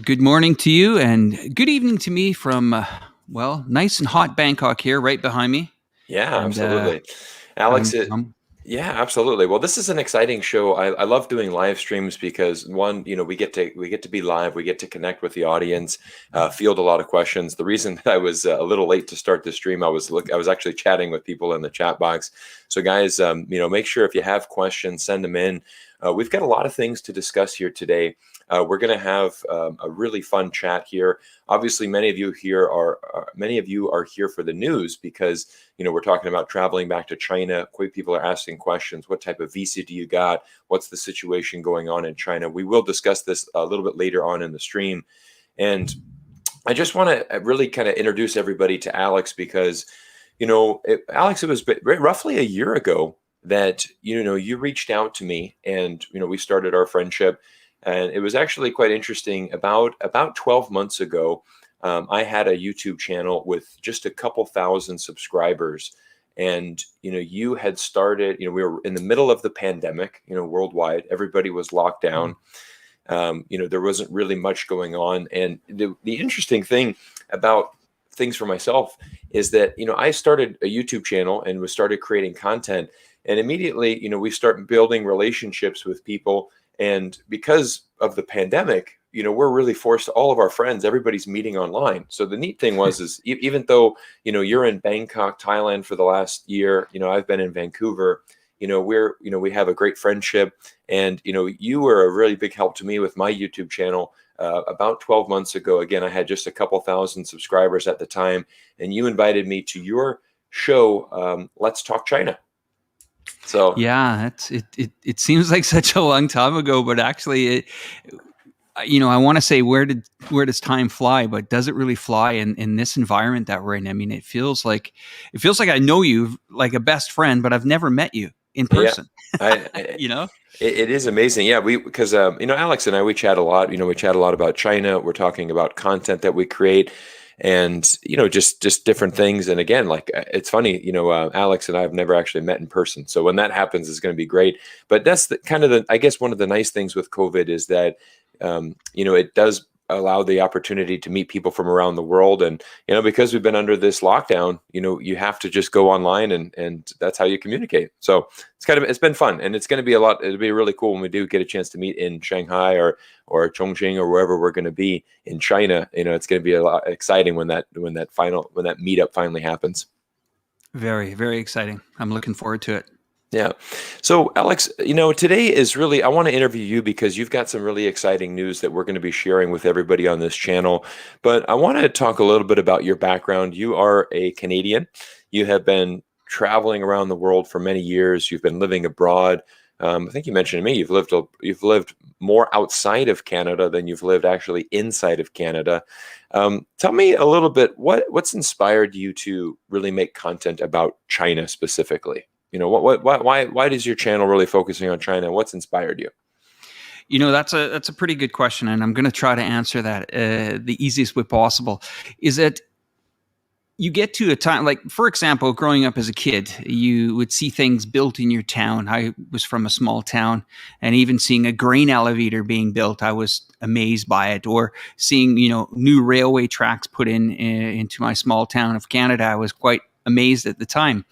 Good morning to you and good evening to me from, nice and hot Bangkok here right behind me. Yeah, And absolutely. Alex, I'm, I'm yeah, absolutely. Well, this is an exciting show. I love doing live streams because one, we get to be live, we get to connect with the audience, field a lot of questions. The reason that I was a little late to start the stream, I was actually chatting with people in the chat box. So guys, make sure if you have questions, send them in. We've got a lot of things to discuss here today. We're going to have a really fun chat here. Obviously, many of you are here for the news because we're talking about traveling back to China. Quite people are asking questions. What type of visa do you got? What's the situation going on in China? We will discuss this a little bit later on in the stream. And I just want to really kind of introduce everybody to Alex because, Alex, it was roughly a year ago that, you reached out to me and, we started our friendship. And it was actually quite interesting. About 12 months ago, I had a YouTube channel with just a couple thousand subscribers. And, you had started, we were in the middle of the pandemic, worldwide. Everybody was locked down. There wasn't really much going on. And the interesting thing about things for myself is that, I started a YouTube channel and was started creating content. And immediately, we start building relationships with people. And because of the pandemic, we're really forced, all of our friends, everybody's meeting online. So the neat thing is even though, you're in Bangkok, Thailand for the last year, I've been in Vancouver, we have a great friendship. And, you were a really big help to me with my YouTube channel. About 12 months ago, again, I had just a couple thousand subscribers at the time. And you invited me to your show, Let's Talk China. So yeah, it seems like such a long time ago, but actually, I want to say where does time fly? But does it really fly in this environment that we're in? I mean, it feels like I know you like a best friend, but I've never met you in yeah, person. I you know? it is amazing. Yeah, because Alex and I, we chat a lot. We chat a lot about China. We're talking about content that we create, and just different things. And again, like it's funny, Alex and I have never actually met in person. So when that happens, it's going to be great. But that's I guess one of the nice things with COVID is that it does allow the opportunity to meet people from around the world. And because we've been under this lockdown, you have to just go online and that's how you communicate. So it's been fun, and it's going to be it'll be really cool when we do get a chance to meet in Shanghai or Chongqing or wherever we're going to be in China. It's going to be a lot exciting when that meetup finally happens. Very, very exciting. I'm looking forward to it. Yeah. So, Alex, today is really, I want to interview you because you've got some really exciting news that we're going to be sharing with everybody on this channel. But I want to talk a little bit about your background. You are a Canadian. You have been traveling around the world for many years. You've been living abroad. I think you mentioned to me you've lived more outside of Canada than you've lived actually inside of Canada. Tell me a little bit what's inspired you to really make content about China specifically? Why does your channel really focusing on China? What's inspired you? That's a pretty good question, and I'm going to try to answer that the easiest way possible. Is that you get to a time, like, for example, growing up as a kid, you would see things built in your town. I was from a small town, and even seeing a grain elevator being built, I was amazed by it. Or seeing, new railway tracks put into my small town of Canada, I was quite amazed at the time.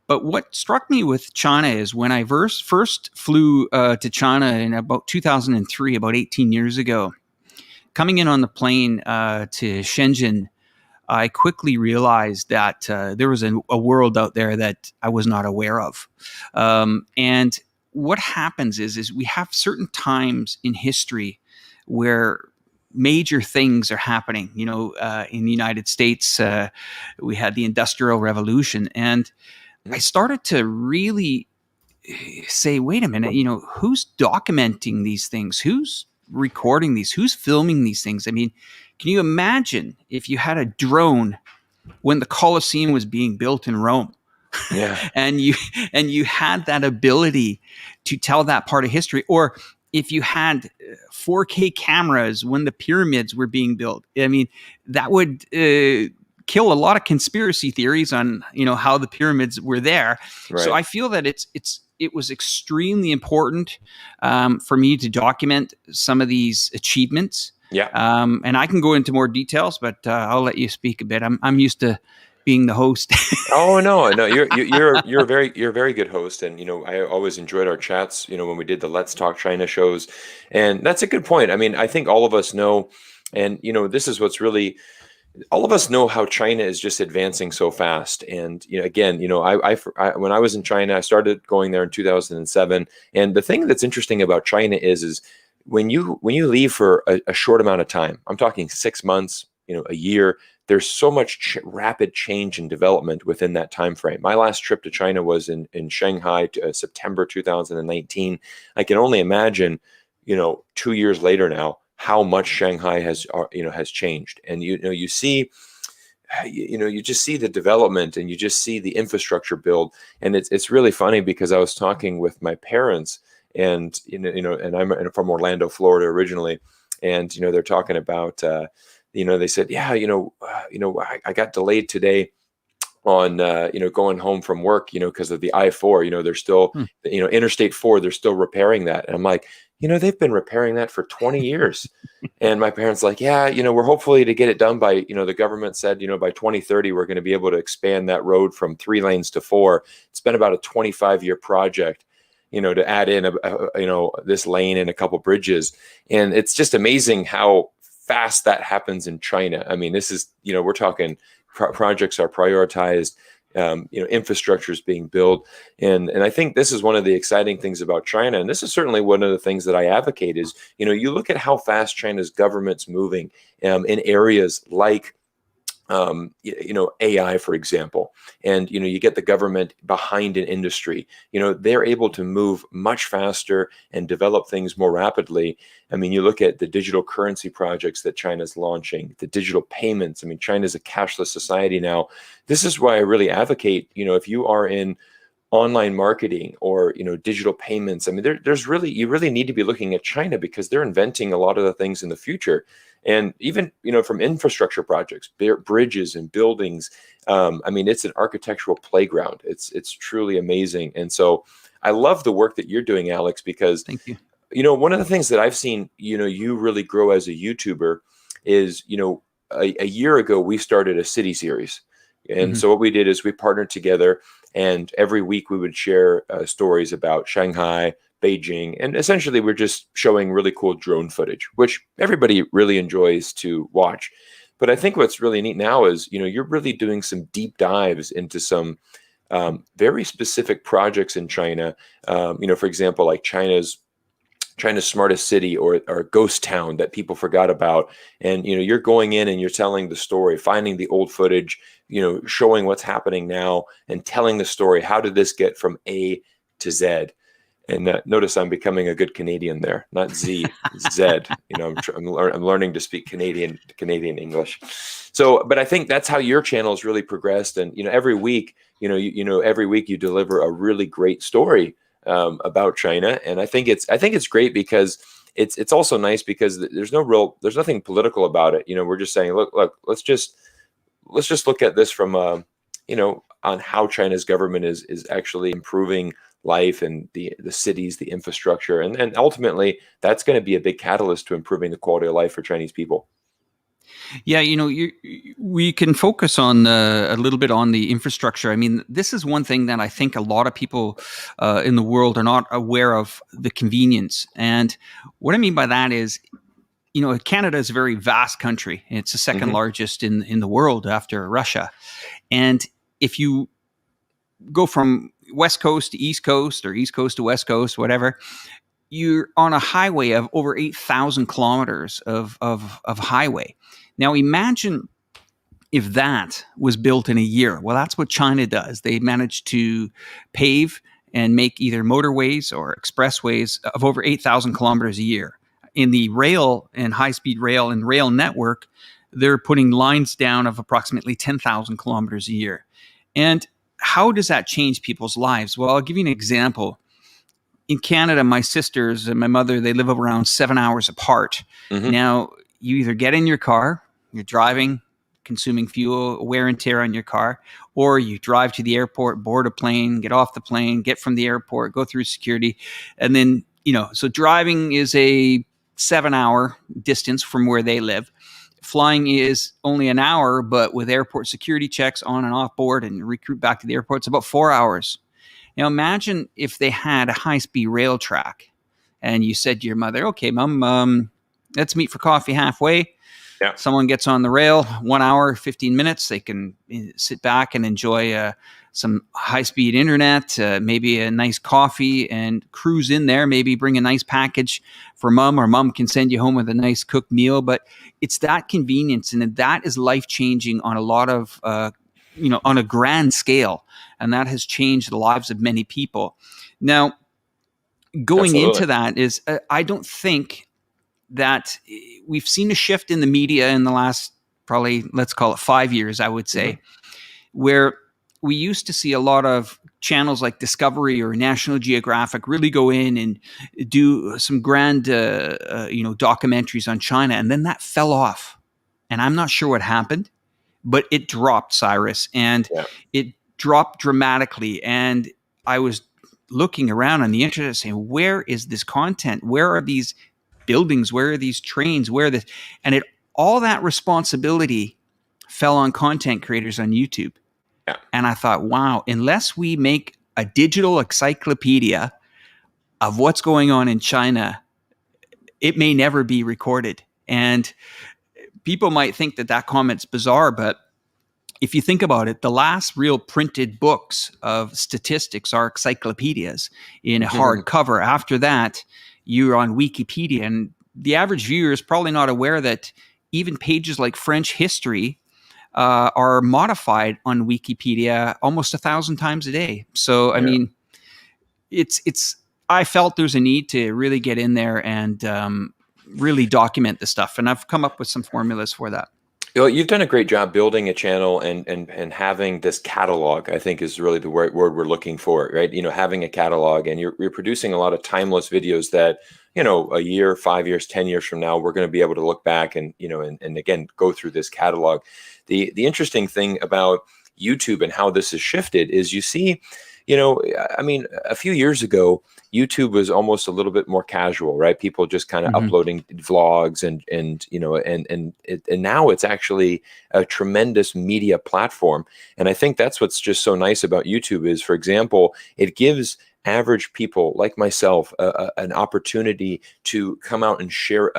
But what struck me with China is when I first flew to China in about 2003, about 18 years ago, coming in on the plane to Shenzhen, I quickly realized that there was a world out there that I was not aware of. And what happens is we have certain times in history where major things are happening. In the United States, we had the Industrial Revolution, and I started to really say, wait a minute, who's documenting these things? Who's recording these? Who's filming these things? I mean, can you imagine if you had a drone when the Colosseum was being built in Rome? Yeah. and you had that ability to tell that part of history, or if you had 4K cameras when the pyramids were being built. I mean, that would kill a lot of conspiracy theories on how the pyramids were there. Right. So I feel that it was extremely important for me to document some of these achievements. Yeah. And I can go into more details, but I'll let you speak a bit. I'm used to being the host. Oh no, no, you're a very good host, and I always enjoyed our chats. When we did the Let's Talk China shows, and that's a good point. I mean, I think all of us know, and this is what's really all of us know how China is just advancing so fast. And again, when I was in China, I started going there in 2007. And the thing that's interesting about China is when you leave for a short amount of time, I'm talking 6 months, a year. There's so much rapid change and development within that time frame. My last trip to China was in Shanghai, September 2019. I can only imagine, 2 years later now, how much Shanghai has changed. And you see, you just see the development, and you just see the infrastructure build. And it's really funny because I was talking with my parents, and and I'm from Orlando, Florida originally, and they're talking about they said, yeah, I got delayed today on going home from work, because of the I-4. They're still Interstate 4, they're still repairing that. And I'm like, they've been repairing that for 20 years. And my parents like, yeah, we're hopefully to get it done by, the government said, by 2030 we're going to be able to expand that road from 3 lanes to 4. It's been about a 25-year project, to add in this lane and a couple bridges. And it's just amazing how fast that happens in China. I mean, this is, we're talking projects are prioritized, infrastructure is being built. And I think this is one of the exciting things about China. And this is certainly one of the things that I advocate is, you look at how fast China's government's moving in areas like AI, for example, and you get the government behind an industry. They're able to move much faster and develop things more rapidly. I mean, you look at the digital currency projects that China's launching, the digital payments. I mean, China's a cashless society now. This is why I really advocate, if you are in online marketing or digital payments, I mean, you really need to be looking at China because they're inventing a lot of the things in the future. And even from infrastructure projects, bridges and buildings, I mean, it's an architectural playground. It's truly amazing. And so I love the work that you're doing, Alex, because Thank you. One of the things that I've seen you really grow as a YouTuber is a year ago we started a city series. And so what we did is we partnered together, and every week we would share stories about Shanghai, Beijing, and essentially we're just showing really cool drone footage, which everybody really enjoys to watch. But I think what's really neat now is, you're really doing some deep dives into some very specific projects in China. For example, like China's smartest city or ghost town that people forgot about. And, you're going in and you're telling the story, finding the old footage, showing what's happening now and telling the story. How did this get from A to Z? And notice I'm becoming a good Canadian there, not Z, Z. I'm learning to speak Canadian English. So, but I think that's how your channel has really progressed. And every week, every week you deliver a really great story about China. And I think it's great because it's also nice because there's nothing political about it. We're just saying, look, let's just look at this from on how China's government is actually improving life and the cities, the infrastructure, and ultimately that's going to be a big catalyst to improving the quality of life for Chinese people. Yeah, we can focus on a little bit on the infrastructure. I mean, this is one thing that I think a lot of people in the world are not aware of, the convenience. And what I mean by that is, Canada is a very vast country. It's the second largest in the world after Russia. And if you go from West Coast to East Coast or East Coast to West Coast, whatever, you're on a highway of over 8,000 kilometers of highway. Now imagine if that was built in a year. Well, that's what China does. They manage to pave and make either motorways or expressways of over 8,000 kilometers a year. In the rail and high-speed rail and rail network, they're putting lines down of approximately 10,000 kilometers a year. And how does that change people's lives? Well, I'll give you an example. In Canada, my sisters and my mother, they live around 7 hours apart. Now, you either get in your car, you're driving, consuming fuel, wear and tear on your car, or you drive to the airport, board a plane, get off the plane, get from the airport, go through security. And then, so driving is a 7-hour distance from where they live. Flying is only an hour, but with airport security checks on and off board and recruit back to the airport, it's about 4 hours. Now imagine if they had a high-speed rail track and you said to your mother, okay, Mom, let's meet for coffee halfway. Yeah. Someone gets on the rail, 1 hour, 15 minutes. They can sit back and enjoy some high-speed internet, maybe a nice coffee, and cruise in there. Maybe bring a nice package for Mom, or Mom can send you home with a nice cooked meal. But it's that convenience, and that is life-changing on a lot of, on a grand scale. And that has changed the lives of many people. Now, going into that is, I don't think that we've seen a shift in the media in the last, probably, let's call it 5 years, I would say, where we used to see a lot of channels like Discovery or National Geographic really go in and do some grand, documentaries on China. And then that fell off. And I'm not sure what happened, but it dropped, Cyrus, and it dropped dramatically. And I was looking around on the internet saying, where is this content? Where are these buildings? Where are these trains? Where are this? And all that responsibility fell on content creators on YouTube. Yeah. And I thought, wow, unless we make a digital encyclopedia of what's going on in China, it may never be recorded. And people might think that comment's bizarre, but if you think about it, the last real printed books of statistics are encyclopedias in a hardcover. After that, you're on Wikipedia, and the average viewer is probably not aware that even pages like French history are modified on Wikipedia almost 1,000 times a day. So, I mean, I felt there's a need to really get in there and really document the stuff. And I've come up with some formulas for that. Well, you've done a great job building a channel and having this catalog, I think, is really the word we're looking for, right? Having a catalog, and you're producing a lot of timeless videos that, a year, 5 years, 10 years from now, we're going to be able to look back and, and again, go through this catalog. The interesting thing about YouTube and how this has shifted is you see, a few years ago, YouTube was almost a little bit more casual, right? People just kind of uploading vlogs and now it's actually a tremendous media platform. And I think that's what's just so nice about YouTube is, for example, it gives average people like myself an opportunity to come out and share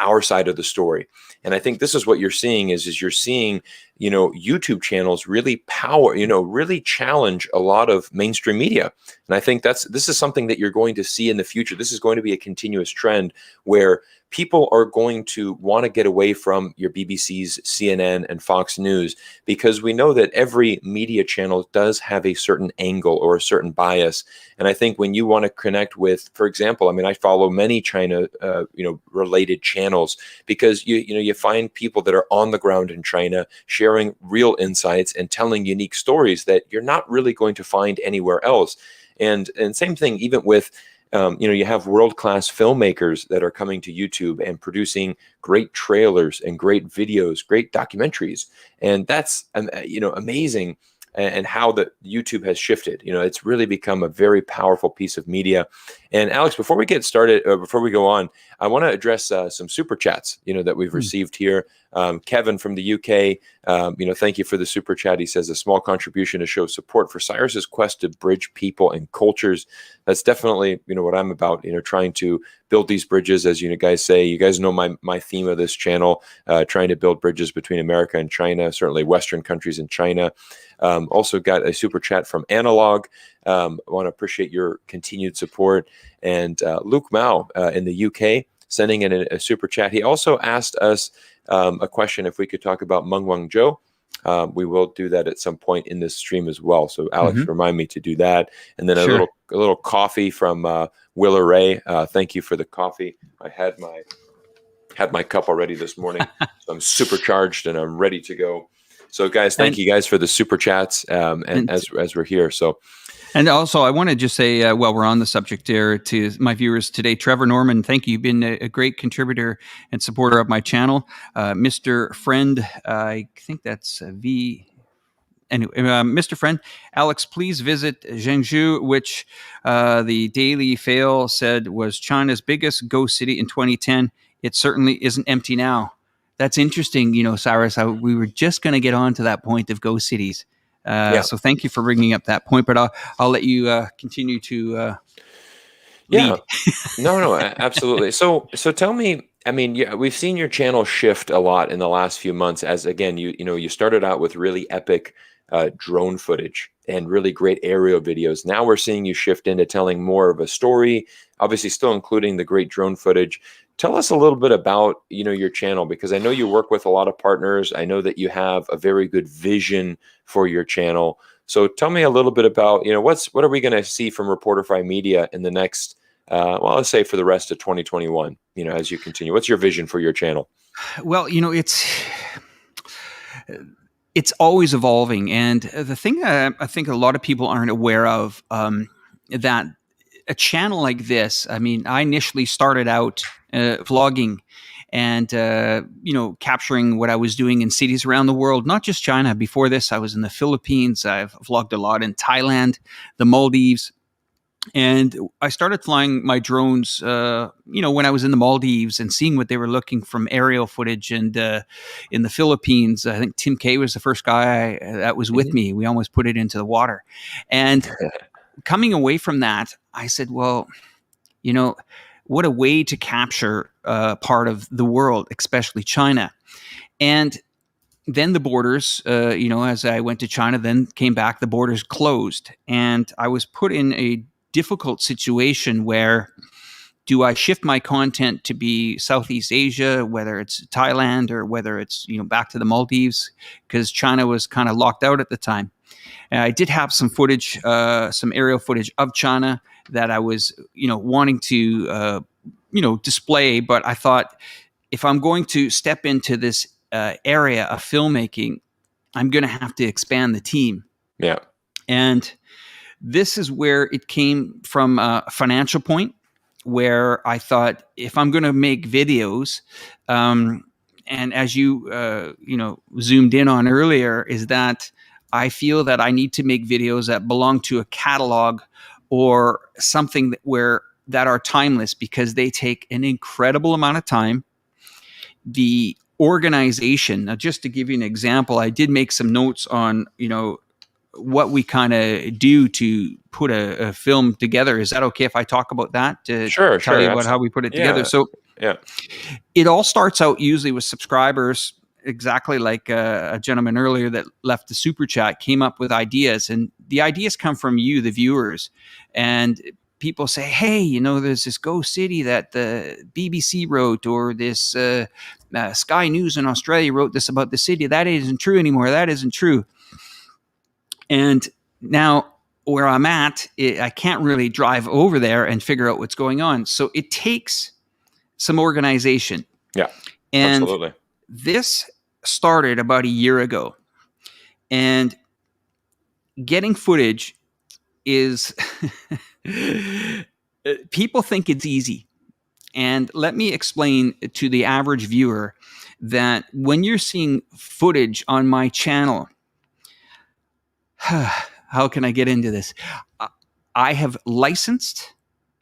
our side of the story. And I think this is what you're seeing is you're seeing YouTube channels really really challenge a lot of mainstream media. And I think this is something that you're going to see in the future. This is going to be a continuous trend where people are going to want to get away from your BBC's, CNN, and Fox News, because we know that every media channel does have a certain angle or a certain bias. And I think when you want to connect with, for example, I follow many China, related channels, because you find people that are on the ground in China sharing real insights and telling unique stories that you're not really going to find anywhere else. And same thing, even with, you have world-class filmmakers that are coming to YouTube and producing great trailers and great videos, great documentaries. And that's, amazing. And how the YouTube has shifted. It's really become a very powerful piece of media. And Alex, before we get started, before we go on, I want to address some super chats, that we've received here. Kevin from the UK, thank you for the super chat. He says, a small contribution to show support for Cyrus's quest to bridge people and cultures. That's definitely, what I'm about, trying to build these bridges, as you guys say. You guys know my theme of this channel, trying to build bridges between America and China, certainly Western countries and China. Also got a super chat from Analog. I want to appreciate your continued support. And Luke Mao in the UK sending in a super chat. He also asked us a question if we could talk about Meng Wanzhou. We will do that at some point in this stream as well. So Alex, remind me to do that. And then a little coffee from Willa Ray. Thank you for the coffee. I had my cup already this morning. So I'm supercharged and I'm ready to go. So guys, thank you guys for the super chats and as we're here. So. And also, I want to just say, while we're on the subject there, to my viewers today, Trevor Norman, thank you. You've been a great contributor and supporter of my channel. Mr. Friend, I think that's anyway, Mr. Friend, Alex, please visit Zhengzhou, which the Daily Fail said was China's biggest ghost city in 2010. It certainly isn't empty now. That's interesting, Cyrus. We were just going to get on to that point of ghost cities. So thank you for bringing up that point, but I'll let you continue to lead. No, absolutely. So tell me, I mean, we've seen your channel shift a lot in the last few months as, again, you started out with really epic drone footage and really great aerial videos. Now we're seeing you shift into telling more of a story, obviously still including the great drone footage. Tell us a little bit about, your channel, because I know you work with a lot of partners. I know that you have a very good vision for your channel. So tell me a little bit about, what are we going to see from Reporterfy Media in the next, let's say for the rest of 2021, as you continue? What's your vision for your channel? Well, it's always evolving. And the thing I think a lot of people aren't aware of, that a channel like this, I mean, I initially started out vlogging and, capturing what I was doing in cities around the world, not just China. Before this, I was in the Philippines. I've vlogged a lot in Thailand, the Maldives. And I started flying my drones, when I was in the Maldives and seeing what they were looking from aerial footage. And in the Philippines, I think Tim Kay was the first guy that was with me. We almost put it into the water. And coming away from that, I said, well, what a way to capture part of the world, especially China. And then the borders, as I went to China, then came back, the borders closed. And I was put in a difficult situation where, do I shift my content to be Southeast Asia, whether it's Thailand or whether it's, back to the Maldives, because China was kind of locked out at the time. And I did have some footage, some aerial footage of China that I was, wanting to, display. But I thought, if I'm going to step into this area of filmmaking, I'm going to have to expand the team. Yeah. And this is where it came from a financial point, where I thought, if I'm going to make videos, and as you, zoomed in on earlier, is that I feel that I need to make videos that belong to a catalog or something that are timeless, because they take an incredible amount of time. The organization, now just to give you an example, I did make some notes on, what we kind of do to put a film together. Is that okay if I talk about that? To Sure. tell you about how we put it together. So it all starts out usually with subscribers, exactly like a gentleman earlier that left the super chat, came up with ideas. And the ideas come from you, the viewers. And people say, hey, there's this ghost city that the BBC wrote, or this Sky News in Australia wrote this about the city. That isn't true anymore. That isn't true. And now where I'm at, I can't really drive over there and figure out what's going on. So it takes some organization. Yeah, and absolutely. This started about a year ago. And getting footage is people think it's easy. And let me explain to the average viewer that when you're seeing footage on my channel, how can I get into this? I have licensed.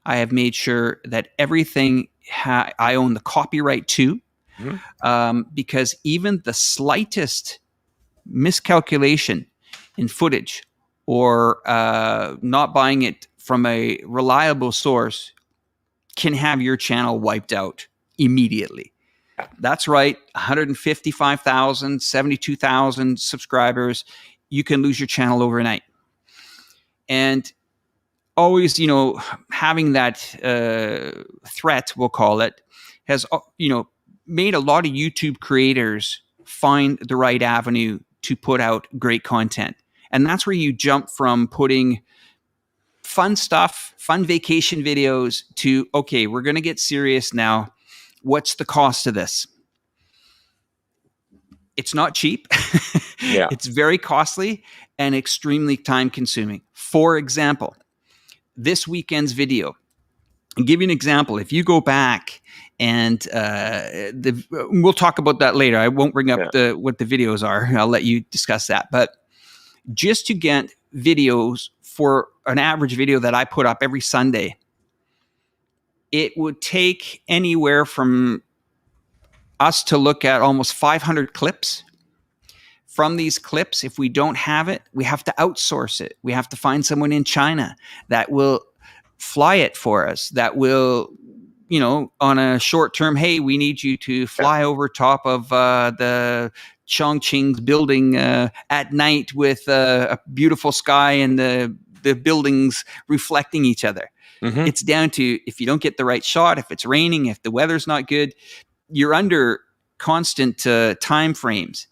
I have made sure that everything I own the copyright to, because even the slightest miscalculation in footage or not buying it from a reliable source can have your channel wiped out immediately. That's right, 155,000, 72,000 subscribers. You can lose your channel overnight. And always, having that threat, we'll call it, has, made a lot of YouTube creators find the right avenue to put out great content. And that's where you jump from putting fun stuff, fun vacation videos to, okay, we're going to get serious now. What's the cost of this? It's not cheap. Yeah. It's very costly and extremely time consuming. For example, this weekend's video. I'll give you an example. If you go back and we'll talk about that later. I won't bring up what the videos are. I'll let you discuss that. But just to get videos for an average video that I put up every Sunday. It would take anywhere from us to look at almost 500 clips. From these clips, if we don't have it, we have to outsource it. We have to find someone in China that will fly it for us, that will, on a short term, hey, we need you to fly over top of the Chongqing's building at night with a beautiful sky and the buildings reflecting each other. Mm-hmm. It's down to, if you don't get the right shot, if it's raining, if the weather's not good, you're under constant time frames.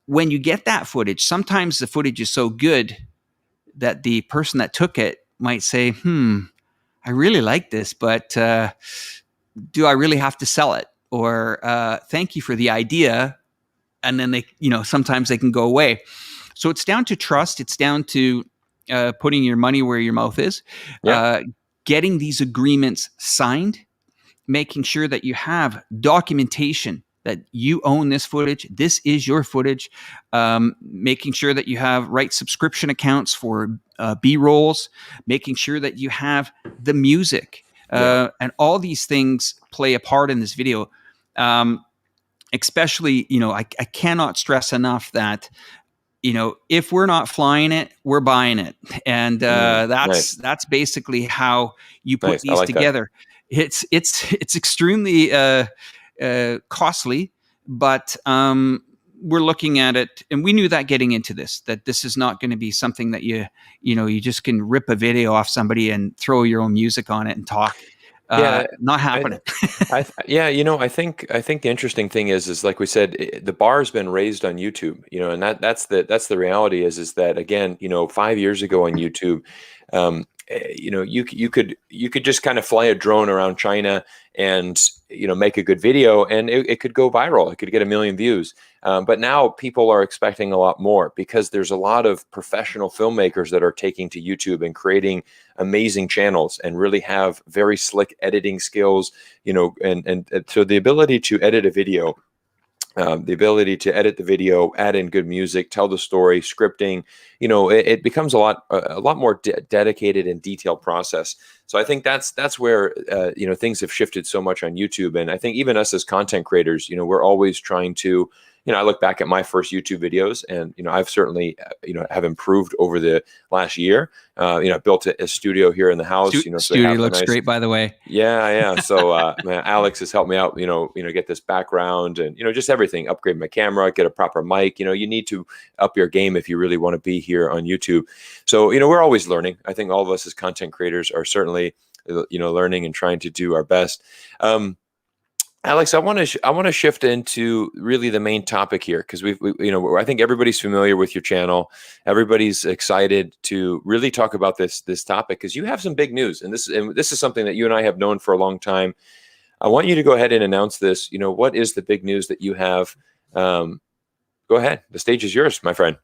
When you get that footage, sometimes the footage is so good that the person that took it might say, I really like this, but do I really have to sell it? Or thank you for the idea. And then they, sometimes they can go away. So it's down to trust. It's down to putting your money where your mouth is, getting these agreements signed, making sure that you have documentation that you own this footage. This is your footage. Making sure that you have right subscription accounts for B-rolls, making sure that you have the music. And all these things play a part in this video. Especially, I cannot stress enough that, if we're not flying it, we're buying it. And that's basically how you put these together. That. It's extremely costly, but we're looking at it, and we knew that getting into this, that this is not going to be something that you just can rip a video off somebody and throw your own music on it and talk. Not happening. I think the interesting thing is like we said, the bar has been raised on YouTube, and that's the reality is that, again, 5 years ago on YouTube, you could just kind of fly a drone around China and make a good video, and it could go viral. It could get 1 million views. But now people are expecting a lot more, because there's a lot of professional filmmakers that are taking to YouTube and creating amazing channels and really have very slick editing skills, and so the ability to edit a video. The ability to edit the video, add in good music, tell the story, scripting, it becomes a lot more dedicated and detailed process. So I think that's where, things have shifted so much on YouTube. And I think even us as content creators, we're always trying to, I look back at my first YouTube videos, and, I've certainly, have improved over the last year. I built a studio here in the house. Studio looks great, by the way. Yeah. So Alex has helped me out, get this background and, just everything, upgrade my camera, get a proper mic. You need to up your game if you really want to be here on YouTube. So, we're always learning. I think all of us as content creators are certainly, learning and trying to do our best. Alex, I want to shift into really the main topic here, because I think everybody's familiar with your channel. Everybody's excited to really talk about this topic, because you have some big news, and this is something that you and I have known for a long time. I want you to go ahead and announce this. What is the big news that you have? Go ahead. The stage is yours, my friend.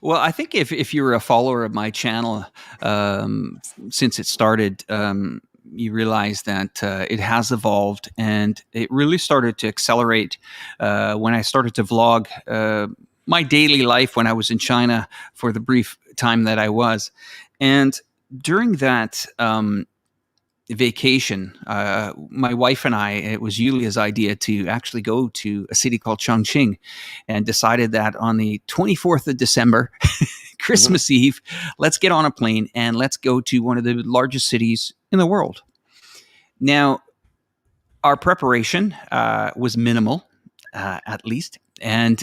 Well, I think if you're a follower of my channel since it started, you realize that it has evolved, and it really started to accelerate when I started to vlog my daily life when I was in China for the brief time that I was. And during that vacation, my wife and I, it was Yulia's idea to actually go to a city called Chongqing, and decided that on the 24th of December, Christmas Eve, let's get on a plane and let's go to one of the largest cities in the world. Now, our preparation was minimal, at least. And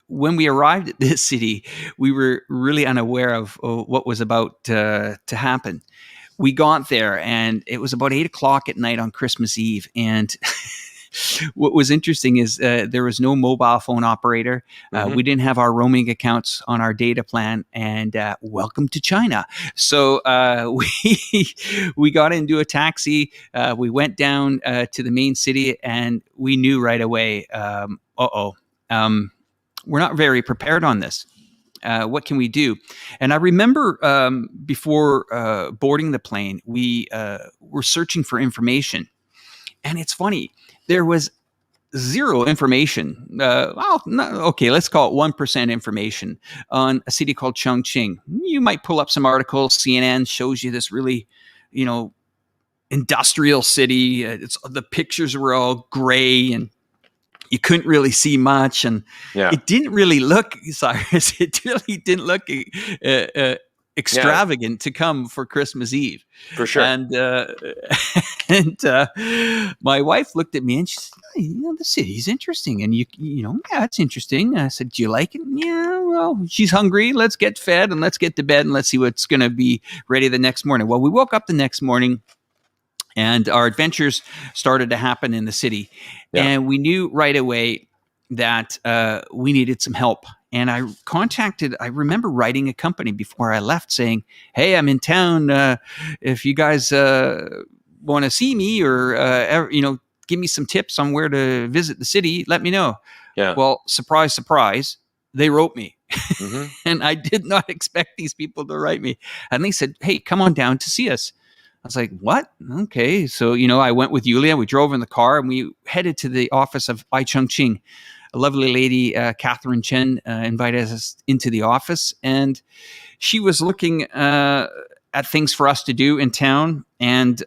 when we arrived at this city, we were really unaware of what was about to happen. We got there, and it was about 8 o'clock at night on Christmas Eve. And what was interesting is there was no mobile phone operator. We didn't have our roaming accounts on our data plan, and welcome to China. So we got into a taxi. We went down to the main city, and we knew right away, we're not very prepared on this. What can we do? And I remember before boarding the plane, we were searching for information. And it's funny, there was zero information. Okay, let's call it 1% information on a city called Chongqing. You might pull up some articles. CNN shows you this really, industrial city. The pictures were all gray and you couldn't really see much, and it didn't really look, Cyrus. It really didn't look extravagant to come for Christmas Eve, for sure. And my wife looked at me and she said, the city's interesting, and it's interesting. I said, do you like it? Yeah, well, she's hungry. Let's get fed and let's get to bed and let's see what's going to be ready the next morning. Well, we woke up the next morning and our adventures started to happen in the city. Yeah. And we knew right away that we needed some help. And I remember writing a company before I left saying, hey, I'm in town. If you guys want to see me or, give me some tips on where to visit the city, let me know. Yeah. Well, surprise, surprise, they wrote me. Mm-hmm. And I did not expect these people to write me. And they said, hey, come on down to see us. I was like, what? Okay. So, I went with Yulia. We drove in the car and we headed to the office of iChongqing. A lovely lady, Catherine Chen, invited us into the office. And she was looking at things for us to do in town. And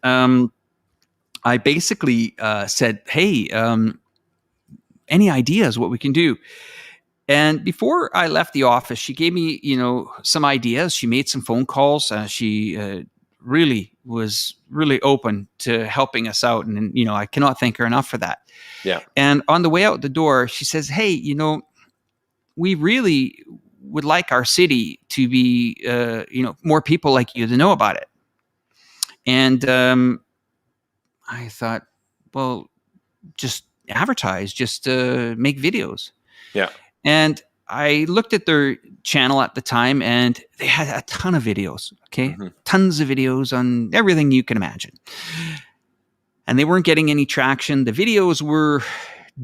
I basically said, hey, any ideas what we can do? And before I left the office, she gave me, some ideas. She made some phone calls. She really was really open to helping us out. And, I cannot thank her enough for that. Yeah. And on the way out the door, she says, hey, we really would like our city to be, more people like you to know about it. And I thought, well, just advertise, just make videos. Yeah. And I looked at their channel at the time and they had a ton of videos, okay? Mm-hmm. Tons of videos on everything you can imagine. And they weren't getting any traction. The videos were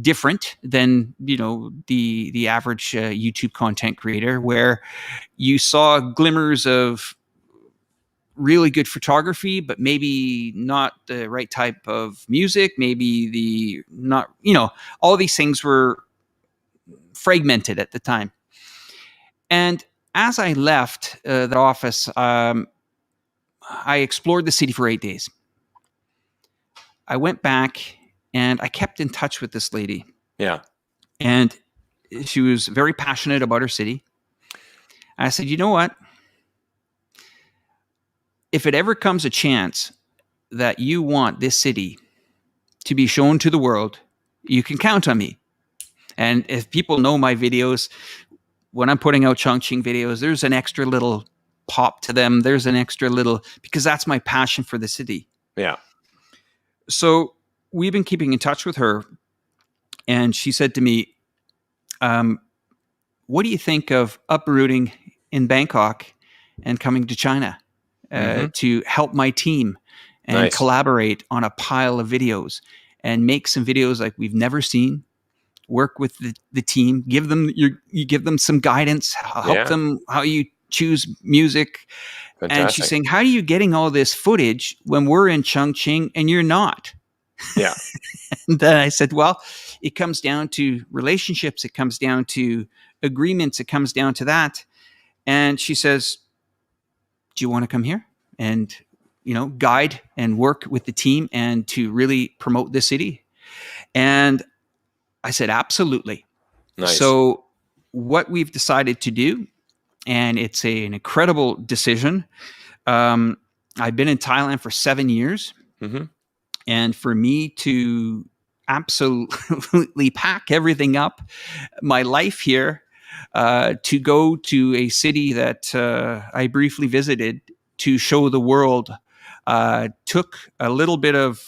different than, the average YouTube content creator, where you saw glimmers of really good photography, but maybe not the right type of music, maybe all these things were fragmented at the time. And as I left the office, I explored the city for 8 days. I went back and I kept in touch with this lady. Yeah. And she was very passionate about her city. I said, you know what? If it ever comes a chance that you want this city to be shown to the world, you can count on me. And if people know my videos, when I'm putting out Chongqing videos, there's an extra little pop to them. There's an extra little, because that's my passion for the city. Yeah. So we've been keeping in touch with her. And she said to me, what do you think of uprooting in Bangkok and coming to China to help my team and collaborate on a pile of videos and make some videos like we've never seen? Work with the team, you give them some guidance, help them how you choose music. Fantastic. And she's saying, how are you getting all this footage when we're in Chongqing and you're not? Yeah. And then I said, well, it comes down to relationships. It comes down to agreements. It comes down to that. And she says, do you want to come here and, guide and work with the team and to really promote the city? And I said, absolutely. Nice. So what we've decided to do, and it's an incredible decision. I've been in Thailand for 7 years. Mm-hmm. And for me to absolutely pack everything up, my life here, to go to a city that I briefly visited to show the world, took a little bit of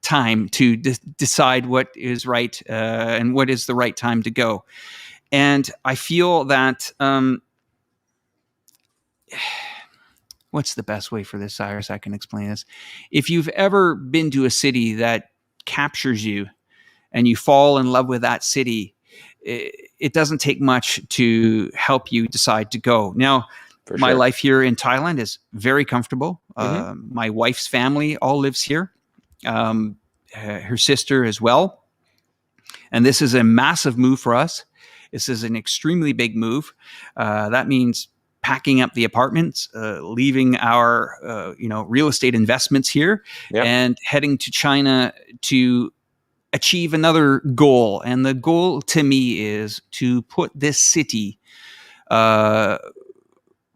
time to decide what is right and what is the right time to go. And I feel that what's the best way for this, Cyrus? I can explain this. If you've ever been to a city that captures you and you fall in love with that city, it doesn't take much to help you decide to go. Now, my life here in Thailand is very comfortable. Mm-hmm. My wife's family all lives here. her sister as well. And this is a massive move for us. This is an extremely big move. That means packing up the apartments, leaving our real estate investments here, and heading to China to achieve another goal. And the goal to me is to put this city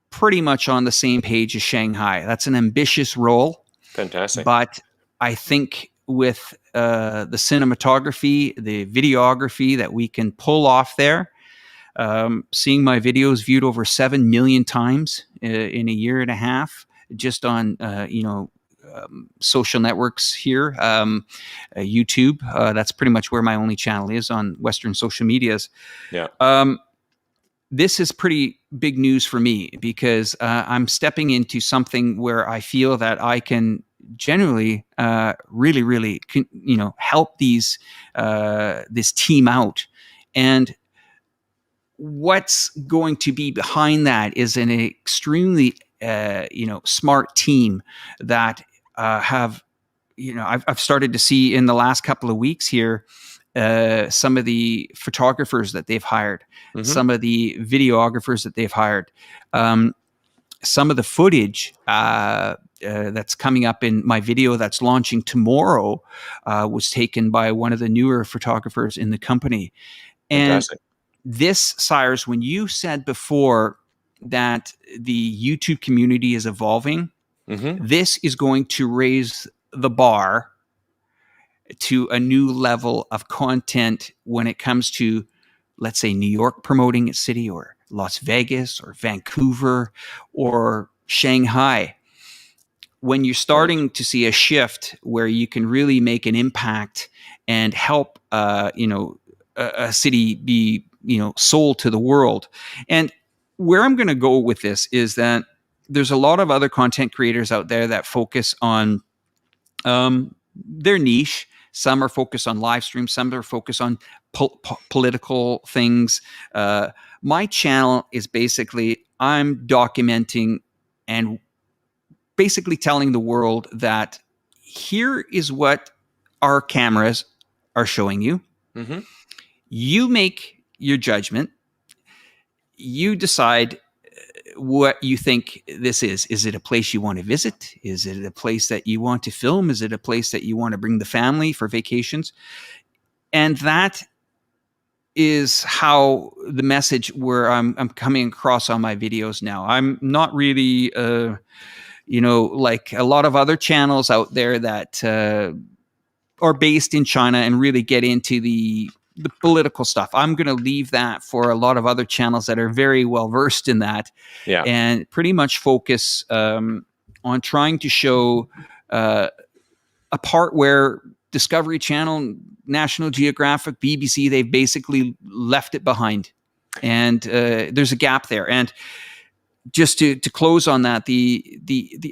pretty much on the same page as Shanghai. That's an ambitious role. Fantastic. But I think with the cinematography, the videography that we can pull off there, seeing my videos viewed over 7 million times in a year and a half, just on social networks here, YouTube. That's pretty much where my only channel is, on Western social medias. Yeah. This is pretty big news for me, because I'm stepping into something where I feel that I can generally really help this team out. And what's going to be behind that is an extremely smart team that I've started to see in the last couple of weeks here. Some of the photographers that they've hired, some of the videographers that they've hired, some of the footage that's coming up in my video that's launching tomorrow was taken by one of the newer photographers in the company. And Fantastic. this, Cyrus, when you said before that the YouTube community is evolving, this is going to raise the bar to a new level of content when it comes to, let's say, New York promoting its city, or Las Vegas, or Vancouver, or Shanghai. When you're starting to see a shift where you can really make an impact and help, a city be, sold to the world. And where I'm going to go with this is that there's a lot of other content creators out there that focus on their niche. Some are focused on live stream. Some are focused on political things. My channel is basically, I'm documenting and basically telling the world that here is what our cameras are showing you. You make your judgment. You decide what you think this is. Is it a place you want to visit? Is it a place that you want to film? Is it a place that you want to bring the family for vacations? And that is how the message where I'm coming across on my videos now. I'm not really, like a lot of other channels out there that are based in China and really get into the political stuff. I'm going to leave that for a lot of other channels that are very well versed in that, and pretty much focus on trying to show a part where Discovery Channel, National Geographic, BBC, they've basically left it behind, and there's a gap there. And just to close on that, the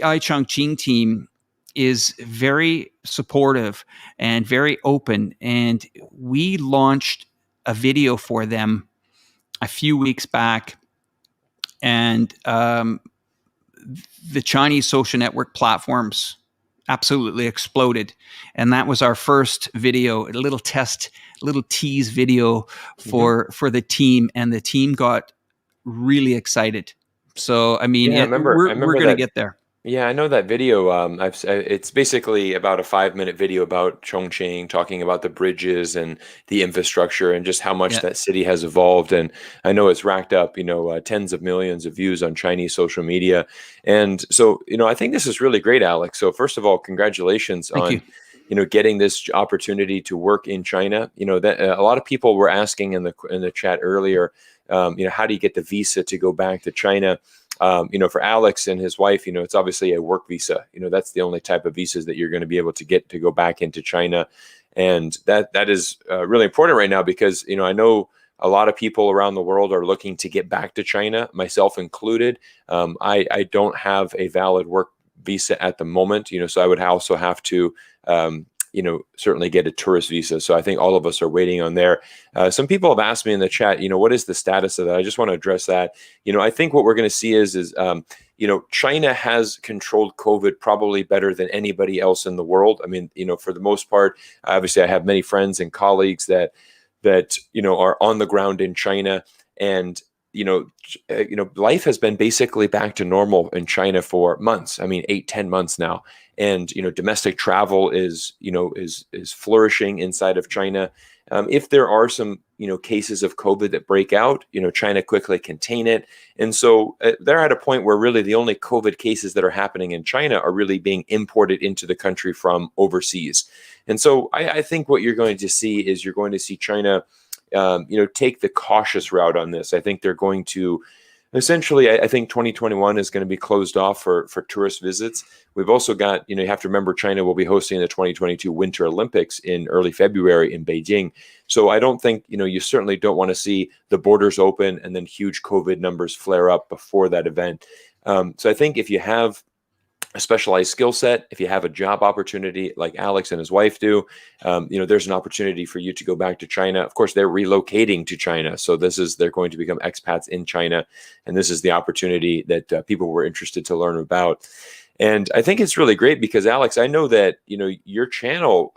I Chongqing team is very supportive and very open. And we launched a video for them a few weeks back, and the Chinese social network platforms absolutely exploded. And that was our first video, a little tease video for the team. And the team got really excited. So, I mean, we're going to get there. Yeah, I know that video. It's basically about a 5-minute video about Chongqing, talking about the bridges and the infrastructure and just how much that city has evolved. And I know it's racked up, tens of millions of views on Chinese social media. And so, I think this is really great, Alex. So first of all, congratulations on, getting this opportunity to work in China. That a lot of people were asking in the chat earlier, how do you get the visa to go back to China? For Alex and his wife, it's obviously a work visa. That's the only type of visas that you're going to be able to get to go back into China. And that is really important right now because, I know a lot of people around the world are looking to get back to China, myself included. I don't have a valid work visa at the moment, so I would also have to, certainly get a tourist visa. So I think all of us are waiting on there. Some people have asked me in the chat, what is the status of that? I just want to address that. I think what we're going to see is China has controlled COVID probably better than anybody else in the world. I mean, for the most part, obviously I have many friends and colleagues that are on the ground in China, and life has been basically back to normal in China for months. I mean, 8-10 months now. And, domestic travel is flourishing inside of China. If there are some, cases of COVID that break out, China quickly contain it. And so they're at a point where really the only COVID cases that are happening in China are really being imported into the country from overseas. And so I think what you're going to see is you're going to see China take the cautious route on this. I think they're going to essentially, I think 2021 is going to be closed off for tourist visits. We've also got, you have to remember China will be hosting the 2022 Winter Olympics in early February in Beijing. So I don't think, you certainly don't want to see the borders open and then huge COVID numbers flare up before that event. So I think if you have a specialized skill set, if you have a job opportunity like Alex and his wife do, there's an opportunity for you to go back to China. Of course, they're relocating to China. So they're going to become expats in China. And this is the opportunity that people were interested to learn about. And I think it's really great because, Alex, I know that, your channel,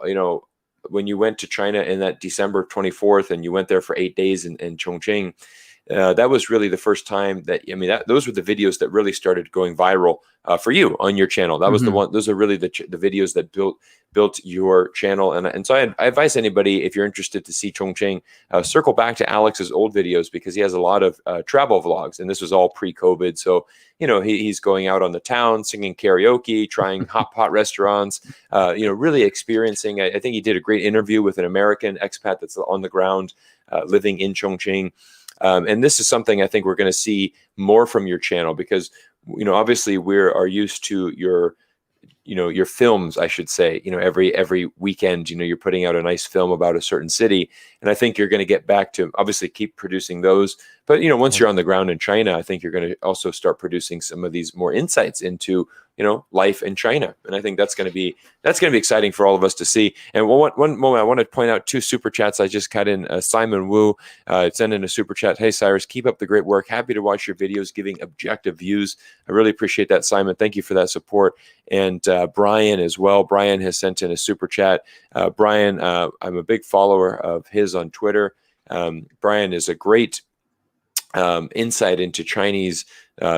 when you went to China in that December 24th and you went there for 8 days in Chongqing, that was really the first time those were the videos that really started going viral for you on your channel. That was the one. Those are really the videos that built your channel. And so I advise anybody, if you're interested to see Chongqing, circle back to Alex's old videos because he has a lot of travel vlogs, and this was all pre-COVID. So he's going out on the town, singing karaoke, trying hot pot restaurants, really experiencing. I think he did a great interview with an American expat that's on the ground living in Chongqing. And this is something I think we're going to see more from your channel because, obviously we are used to your films, I should say, every weekend, you're putting out a nice film about a certain city. And I think you're going to get back to obviously keep producing those. But, once you're on the ground in China, I think you're going to also start producing some of these more insights into, life in China. And I think that's going to be exciting for all of us to see. And one moment I want to point out 2 super chats I just cut in. Simon Wu sent in a super chat. Hey, Cyrus, keep up the great work. Happy to watch your videos giving objective views. I really appreciate that, Simon. Thank you for that support. And Brian as well. Brian has sent in a super chat. Brian, I'm a big follower of his on Twitter. Brian is a great insight into Chinese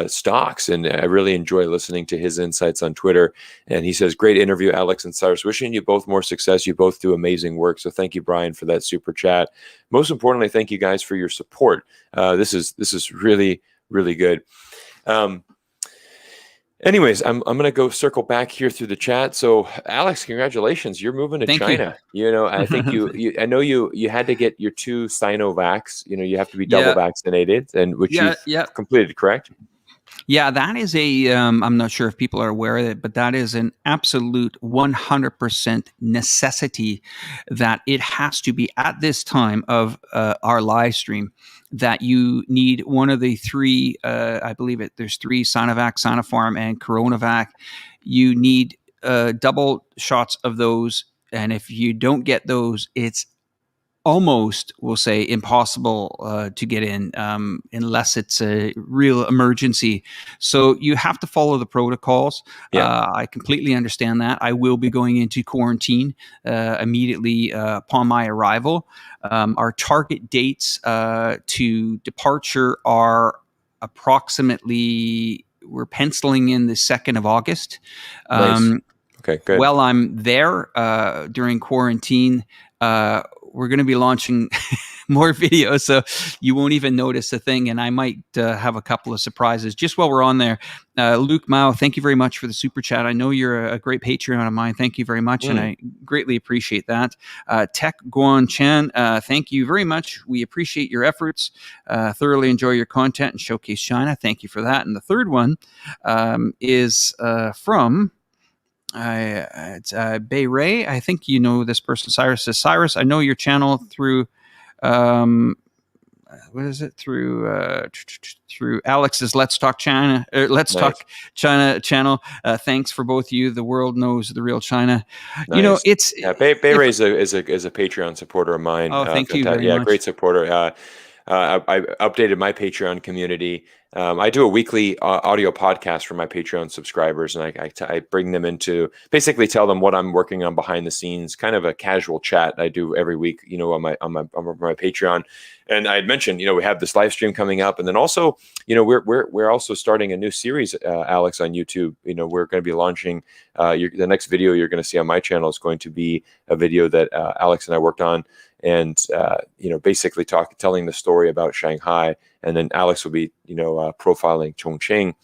stocks, and I really enjoy listening to his insights on Twitter. And he says, great interview, Alex and Cyrus. Wishing you both more success. You both do amazing work. So thank you, Brian, for that super chat. Most importantly, thank you guys for your support. This is really, really good. Anyways, I'm going to go circle back here through the chat. So, Alex, congratulations. You're moving to China. I think I know you had to get your 2 Sinovacs. You have to be double vaccinated, and which you've completed, correct? Yeah, that is I'm not sure if people are aware of it, but that is an absolute 100% necessity that it has to be at this time of our live stream that you need one of the 3, I believe there's 3, Sinovac, Sinopharm, and CoronaVac. You need double shots of those. And if you don't get those, it's almost, we'll say, impossible to get in unless it's a real emergency. So you have to follow the protocols. I completely understand that. I will be going into quarantine immediately upon my arrival. Our target dates to departure are approximately, we're penciling in the 2nd of August. Nice. Okay, good. While I'm there during quarantine, we're going to be launching more videos, so you won't even notice a thing. And I might have a couple of surprises just while we're on there. Luke Mao, thank you very much for the super chat. I know you're a great Patreon of mine. Thank you very much, and I greatly appreciate that. Tech Guan Chen, thank you very much. We appreciate your efforts. Thoroughly enjoy your content and showcase China. Thank you for that. And the third one is from... it's Bay Ray. I think you know this person. Cyrus says, Cyrus, I know your channel through what is it? Through Alex's Let's Talk China, Talk China channel. Thanks for both of you. The world knows the real China. Nice. It's Bay Ray is a Patreon supporter of mine. Oh, thank you very much. Great supporter. I updated my Patreon community I do a weekly audio podcast for my Patreon subscribers, and I bring them into, basically tell them what I'm working on behind the scenes, kind of a casual chat I do every week, on my Patreon. And I had mentioned, we have this live stream coming up, and then also, we're also starting a new series, Alex, on YouTube. We're going to be launching the next video you're going to see on my channel is going to be a video that Alex and I worked on, and basically telling the story about Shanghai. And then Alex will be, profiling Chongqing.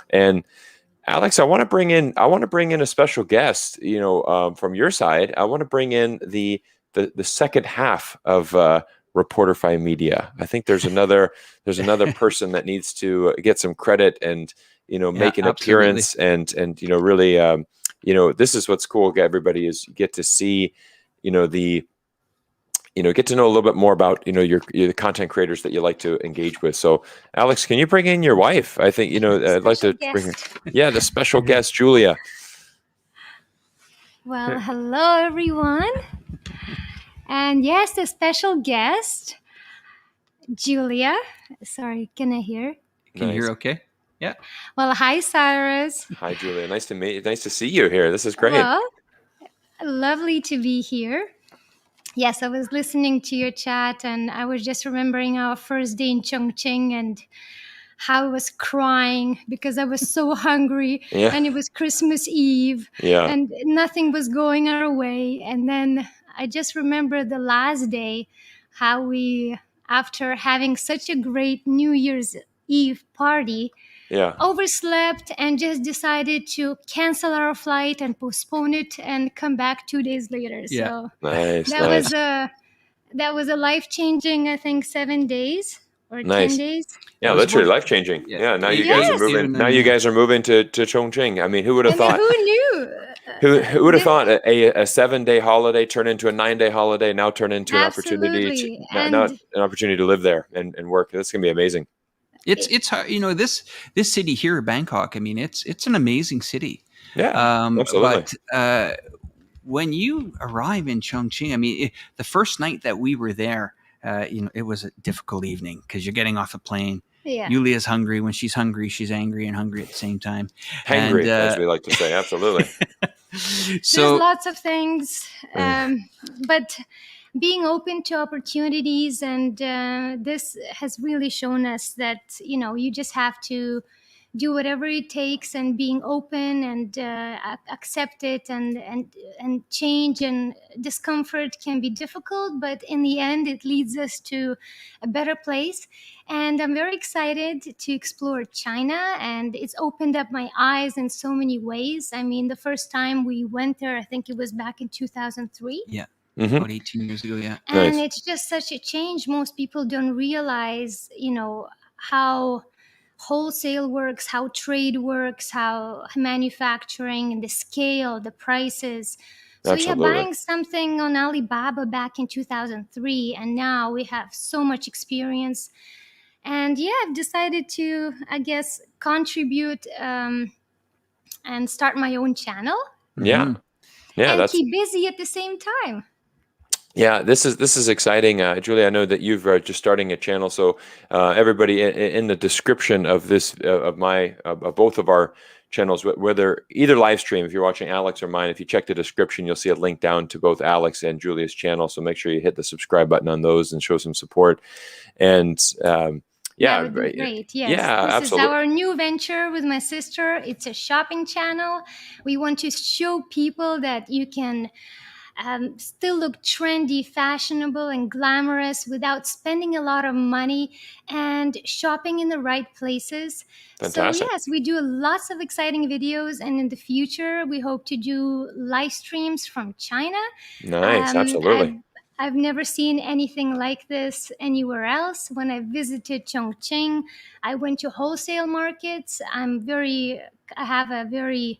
And Alex, I want to bring in a special guest, from your side. I want to bring in the second half of Reporterfy Media. I think there's another person that needs to get some credit and make an appearance and really this is what's cool. Everybody is you get to see get to know a little bit more about, your the content creators that you like to engage with. So, Alex, can you bring in your wife? I think, I'd like to bring her. Yeah, the special guest, Julia. Well, hello, everyone. And yes, the special guest, Julia. Sorry, can I hear? Can you hear okay? Yeah. Well, hi, Cyrus. Hi, Julia. Nice to see you here. This is great. Well, lovely to be here. Yes, I was listening to your chat, and I was just remembering our first day in Chongqing and how I was crying because I was so hungry, and it was Christmas Eve, and nothing was going our way. And then I just remember the last day, how we, after having such a great New Year's Eve party, overslept and just decided to cancel our flight and postpone it and come back 2 days later. So that was a life-changing, I think, 7 days or 10 days. Yeah, literally life-changing. Yeah, now you guys are moving. Now you guys are moving to Chongqing. I mean, who would have thought? Who knew? Who would have thought a 7-day holiday turned into a 9-day holiday, now turn into an opportunity to live there and work. That's gonna be amazing. It's this city here, Bangkok. I mean, it's an amazing city. Yeah, absolutely. But when you arrive in Chongqing, I mean, the first night that we were there, it was a difficult evening because you're getting off a plane. Yeah. Yulia's hungry. When she's hungry, she's angry and hungry at the same time. Hangry, as we like to say. Absolutely. So there's lots of things, but being open to opportunities, and this has really shown us that you just have to do whatever it takes, and being open and accept it, and change and discomfort can be difficult, but in the end it leads us to a better place. And I'm very excited to explore China, and it's opened up my eyes in so many ways. I mean, the first time we went there, I think it was back in 2003. Yeah. About 18 years ago, yeah. And it's just such a change. Most people don't realize, how wholesale works, how trade works, how manufacturing, and the scale, the prices. So buying something on Alibaba back in 2003, and now we have so much experience. And I've decided to, I guess, contribute and start my own channel. Yeah. Yeah. And keep busy at the same time. Yeah, this is exciting, Julia. I know that you've just starting a channel, so everybody in the description of this of both of our channels, whether either live stream, if you're watching Alex or mine, if you check the description, you'll see a link down to both Alex and Julia's channel. So make sure you hit the subscribe button on those and show some support. And that would be great. Yes. Yeah, this absolutely. is our new venture with my sister. It's a shopping channel. We want to show people that you can still look trendy, fashionable, and glamorous without spending a lot of money, and shopping in the right places. Fantastic. So yes, we do lots of exciting videos, and in the future we hope to do live streams from China. Nice, absolutely. I've never seen anything like this anywhere else. When I visited Chongqing, I went to wholesale markets. I have a very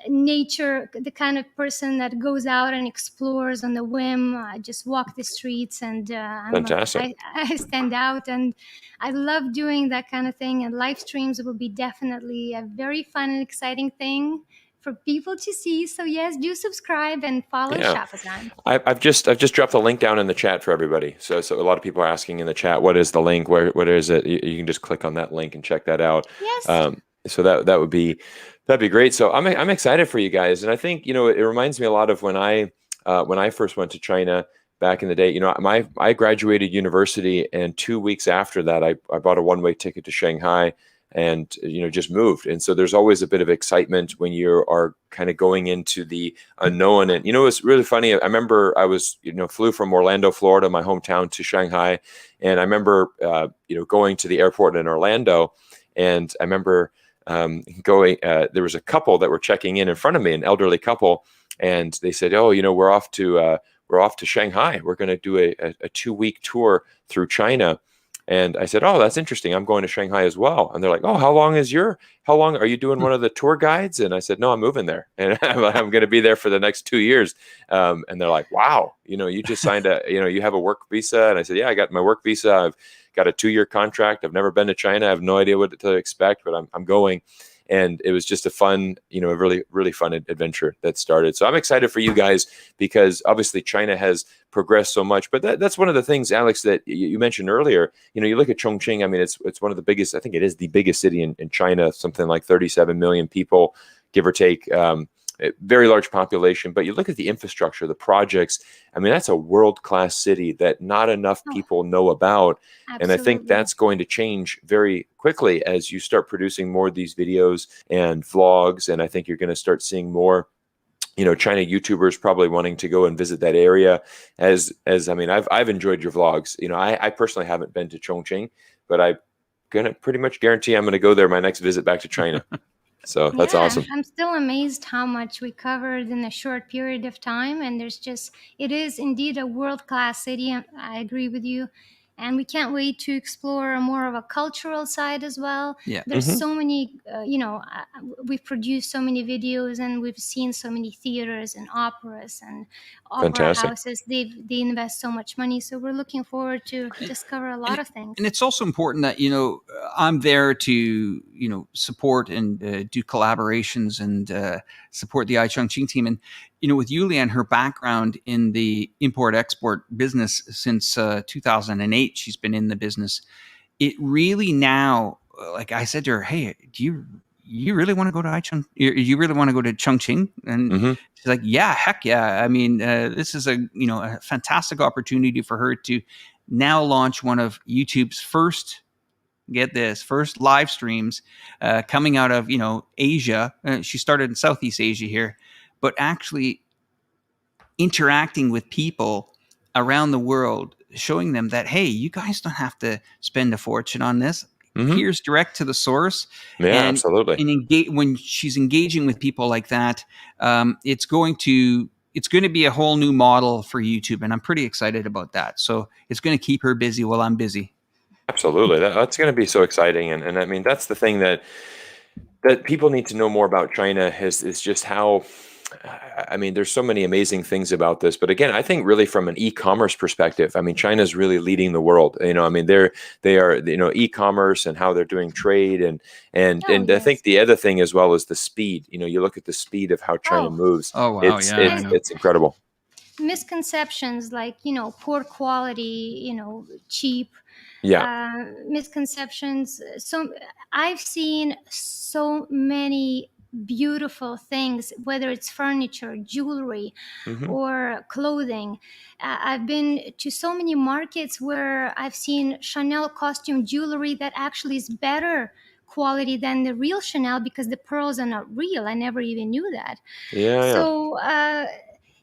nature, the kind of person that goes out and explores on the whim. I just walk the streets, and Fantastic. I stand out, and I love doing that kind of thing. And live streams will be definitely a very fun and exciting thing for people to see. So yes, do subscribe and follow Shafazan. I've just dropped the link down in the chat for everybody. So a lot of people are asking in the chat, what is the link? What is it? You can just click on that link and check that out. Yes. So that'd be great. So I'm excited for you guys, and I think it reminds me a lot of when I first went to China back in the day. I graduated university, and 2 weeks after that, I bought a one-way ticket to Shanghai, and just moved. And so there's always a bit of excitement when you are kind of going into the unknown. And it's really funny. I remember I was flew from Orlando, Florida, my hometown, to Shanghai, and I remember going to the airport in Orlando, and I remember going. There was a couple that were checking in front of me, an elderly couple, and they said, "Oh, we're off to Shanghai. We're going to do a 2-week tour through China." And I said, "Oh, that's interesting. I'm going to Shanghai as well." And they're like, "Oh, how long are you doing one of the tour guides?" And I said, "No, I'm moving there, and I'm going to be there for the next 2 years." And they're like, "Wow, you just signed you have a work visa." And I said, "Yeah, I got my work visa. I've got a 2-year contract. I've never been to China. I have no idea what to expect, but I'm going." And it was just a fun, a really, really fun adventure that started. So I'm excited for you guys, because obviously China has progressed so much. But that's one of the things, Alex, that you mentioned earlier. You look at Chongqing. I mean, it's one of the biggest. I think it is the biggest city in China. Something like 37 million people, give or take. A very large population. But you look at the infrastructure, the projects. I mean, that's a world-class city that not enough people know about. Absolutely. And I think that's going to change very quickly as you start producing more of these videos and vlogs. And I think you're going to start seeing more, China YouTubers probably wanting to go and visit that area. As I mean, I've enjoyed your vlogs. I personally haven't been to Chongqing, but I'm gonna pretty much guarantee I'm gonna go there my next visit back to China. So that's awesome. I'm still amazed how much we covered in a short period of time. And it is indeed a world-class city. I agree with you. And we can't wait to explore more of a cultural side as well. Yeah. There's so many, we've produced so many videos, and we've seen so many theaters and operas and opera houses. They invest so much money. So we're looking forward to discover a lot of things. And it's also important that, I'm there to, support and do collaborations and support the iChongqing team. And, with Yulian, her background in the import-export business since 2008, she's been in the business. It really now, like I said to her, "Hey, do you really want to go to you really want to go to Chongqing?" And she's like, "Yeah, heck yeah. I mean, this is a fantastic opportunity for her to now launch one of YouTube's first live streams coming out of, Asia. She started in Southeast Asia here, but actually interacting with people around the world, showing them that, hey, you guys don't have to spend a fortune on this. Here's direct to the source." Yeah, absolutely. And when she's engaging with people like that, it's going to be a whole new model for YouTube, and I'm pretty excited about that. So it's going to keep her busy while I'm busy. Absolutely. That's going to be so exciting. And I mean, that's the thing that people need to know more about China is just how, I mean, there's so many amazing things about this. But again, I think really from an e-commerce perspective, I mean, China's really leading the world. I mean, they are, e-commerce and how they're doing trade. And yes. I think the other thing as well is the speed. You look at the speed of how China moves. Oh, wow. It's incredible. Misconceptions like, poor quality, cheap. Misconceptions. So I've seen so many beautiful things, whether it's furniture, jewelry, or clothing. I've been to so many markets where I've seen Chanel costume jewelry that actually is better quality than the real Chanel, because the pearls are not real. I never even knew that. So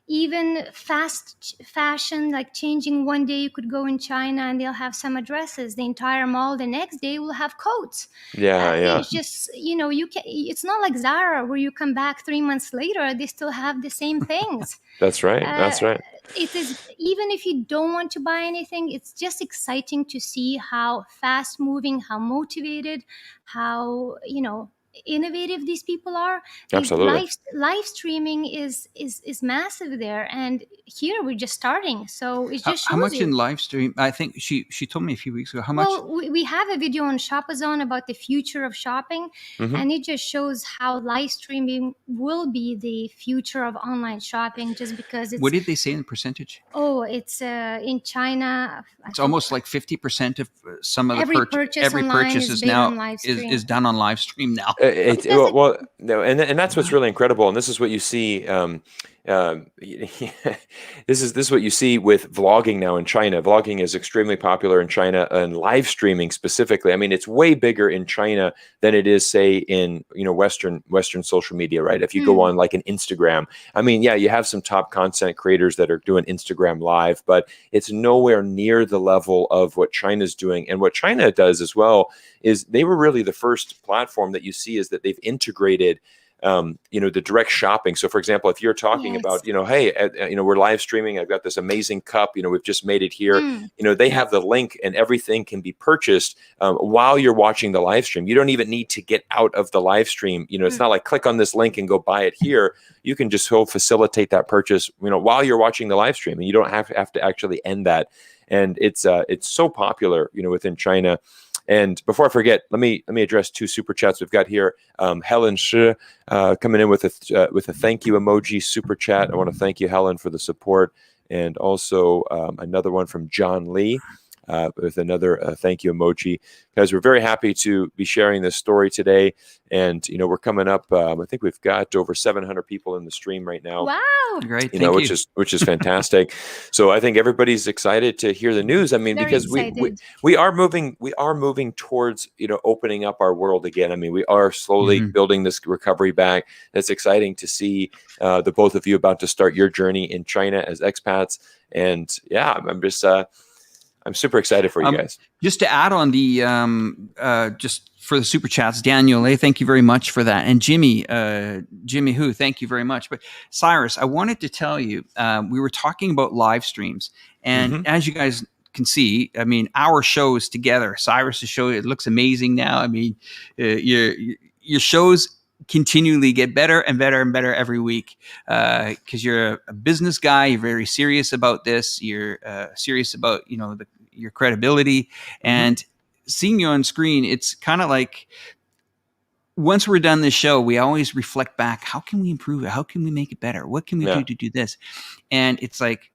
even fast fashion, like changing, one day you could go in China and they'll have some dresses, the entire mall the next day will have coats. It's just, you can, it's not like Zara where you come back 3 months later, they still have the same things. That's right. That's right. It is, even if you don't want to buy anything, it's just exciting to see how fast moving, how motivated, how, innovative these people are. Absolutely. Live streaming is massive there, and here we're just starting, so it just shows how much you. in live stream? I think she told me a few weeks ago. How much? Well, we have a video on Shopazone about the future of shopping, and it just shows how live streaming will be the future of online shopping, just because it's. What did they say in percentage? Oh, it's in China. It's almost like 50% of some of the Every purchase every online purchase is is made now on live stream. is done on live stream now. Well, no, and that's what's really incredible, and this is what you see. This is what you see with vlogging now in China. Vlogging is extremely popular in China, and live streaming specifically. I mean, it's way bigger in China than it is, say, in Western social media, right? If you go on like an Instagram, I mean, yeah, you have some top content creators that are doing Instagram Live, but it's nowhere near the level of what China's doing. And what China does as well is they were really the first platform that you see is that they've integrated the direct shopping. So for example, if you're talking about, hey, we're live streaming, I've got this amazing cup, we've just made it here, they have the link and everything can be purchased while you're watching the live stream. You don't even need to get out of the live stream. It's not like click on this link and go buy it here. You can just facilitate that purchase, while you're watching the live stream, and you don't have to actually end that. And it's so popular, within China. And before I forget, let me address two super chats we've got here. Helen Shi coming in with a thank you emoji super chat. I want to thank you, Helen, for the support, and also another one from John Lee with another thank you emoji. Guys, we're very happy to be sharing this story today, and we're coming up. I think we've got over 700 people in the stream right now. Wow! Great, which is fantastic. So I think everybody's excited to hear the news. I mean, Very because we are moving towards opening up our world again. I mean, we are slowly building this recovery back. That's exciting to see the both of you about to start your journey in China as expats. And yeah, I'm just I'm super excited for you guys. Just to add on the just for the super chats, Daniel, thank you very much for that, and Jimmy Hu, thank you very much. But Cyrus, I wanted to tell you, we were talking about live streams, and as you guys can see, I mean, our shows together, Cyrus's show, it looks amazing now. I mean, your shows continually get better and better and better every week because you're a business guy. You're very serious about this. You're serious about your credibility, and seeing you on screen, it's kind of like once we're done this show, we always reflect back. How can we improve it? How can we make it better? What can we do to do this? And it's like,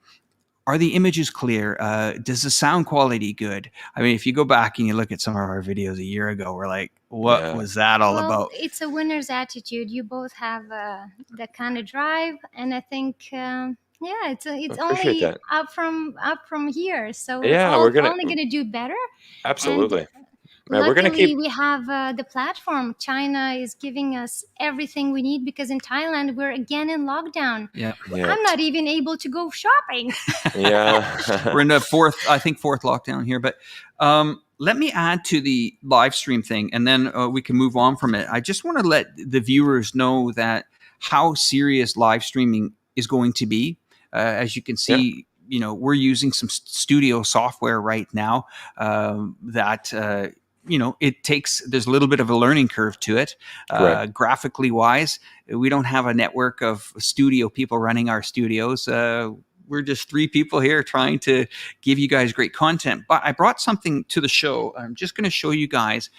are the images clear? Does the sound quality good? I mean, if you go back and you look at some of our videos a year ago, we're like, what was that all about? It's a winner's attitude. You both have that kind of drive, and I think it's only up from here. So we're only gonna do better. Absolutely. And we're gonna we have the platform. China is giving us everything we need, because in Thailand we're again in lockdown. I'm not even able to go shopping. We're in the fourth lockdown here. But let me add to the live stream thing, and then we can move on from it. I just want to let the viewers know that how serious live streaming is going to be. As you can see, we're using some studio software right now that there's a little bit of a learning curve to it. Graphically wise, we don't have a network of studio people running our studios. We're just three people here trying to give you guys great content. But I brought something to the show. I'm just going to show you guys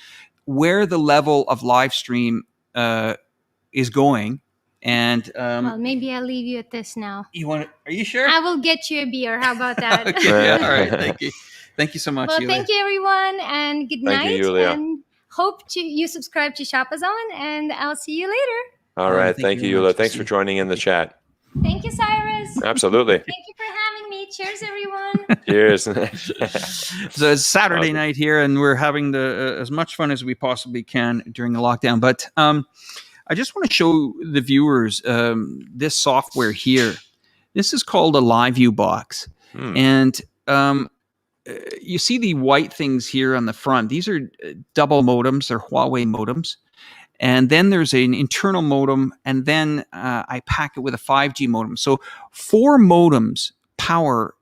where the level of live stream is going. And well, maybe I'll leave you at this now. Are you sure? I will get you a beer. How about that? Okay, all right. Thank you. Thank you so much. Well, Yulia. Thank you, everyone, and good night. Thank you, Yulia. And hope you subscribe to Shopazone, and I'll see you later. All right. Thank you, Yulia. Thanks for joining in the chat. Thank you, Cyrus. Absolutely. Thank you for having me. Cheers, everyone. Cheers. So it's Saturday night here, and we're having as much fun as we possibly can during the lockdown. But I just want to show the viewers this software here. This is called a Live View box. And you see the white things here on the front. These are double modems. They're Huawei modems. And then there's an internal modem, and then I pack it with a 5G modem. So 4 modems power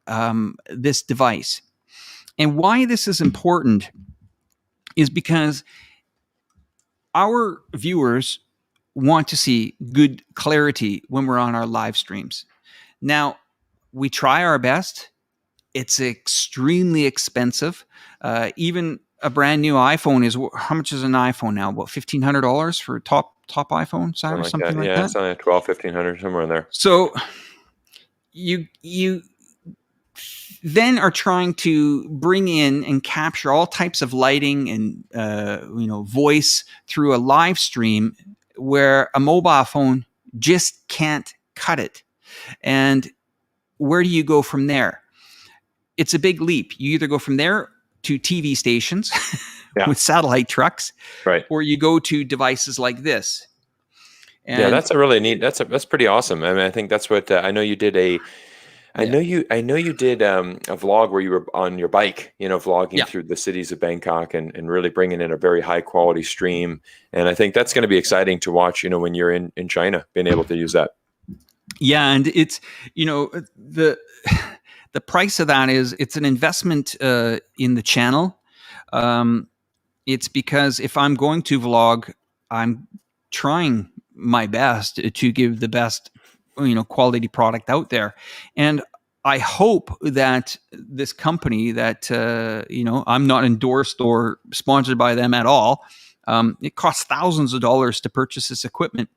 this device. And why this is important is because our viewers want to see good clarity when we're on our live streams. Now, we try our best. It's extremely expensive. Even a brand new iPhone is, how much is an iPhone now? About $1,500 for a top iPhone, Cyrus, something like that? It's only like 12, 1,500, somewhere in there. So you then are trying to bring in and capture all types of lighting and voice through a live stream where a mobile phone just can't cut it. And where do you go from there? It's a big leap. You either go from there to TV stations with satellite trucks, right, or you go to devices like this. And that's a really neat. That's pretty awesome. I mean, I think that's what I know. You did I know you did a vlog where you were on your bike, vlogging through the cities of Bangkok and really bringing in a very high quality stream. And I think that's going to be exciting to watch, when you're in China, being able to use that. Yeah, and it's the price of that is it's an investment in the channel. It's because if I'm going to vlog, I'm trying my best to give the best quality product out there. And I hope that this company that I'm not endorsed or sponsored by them at all, it costs thousands of dollars to purchase this equipment,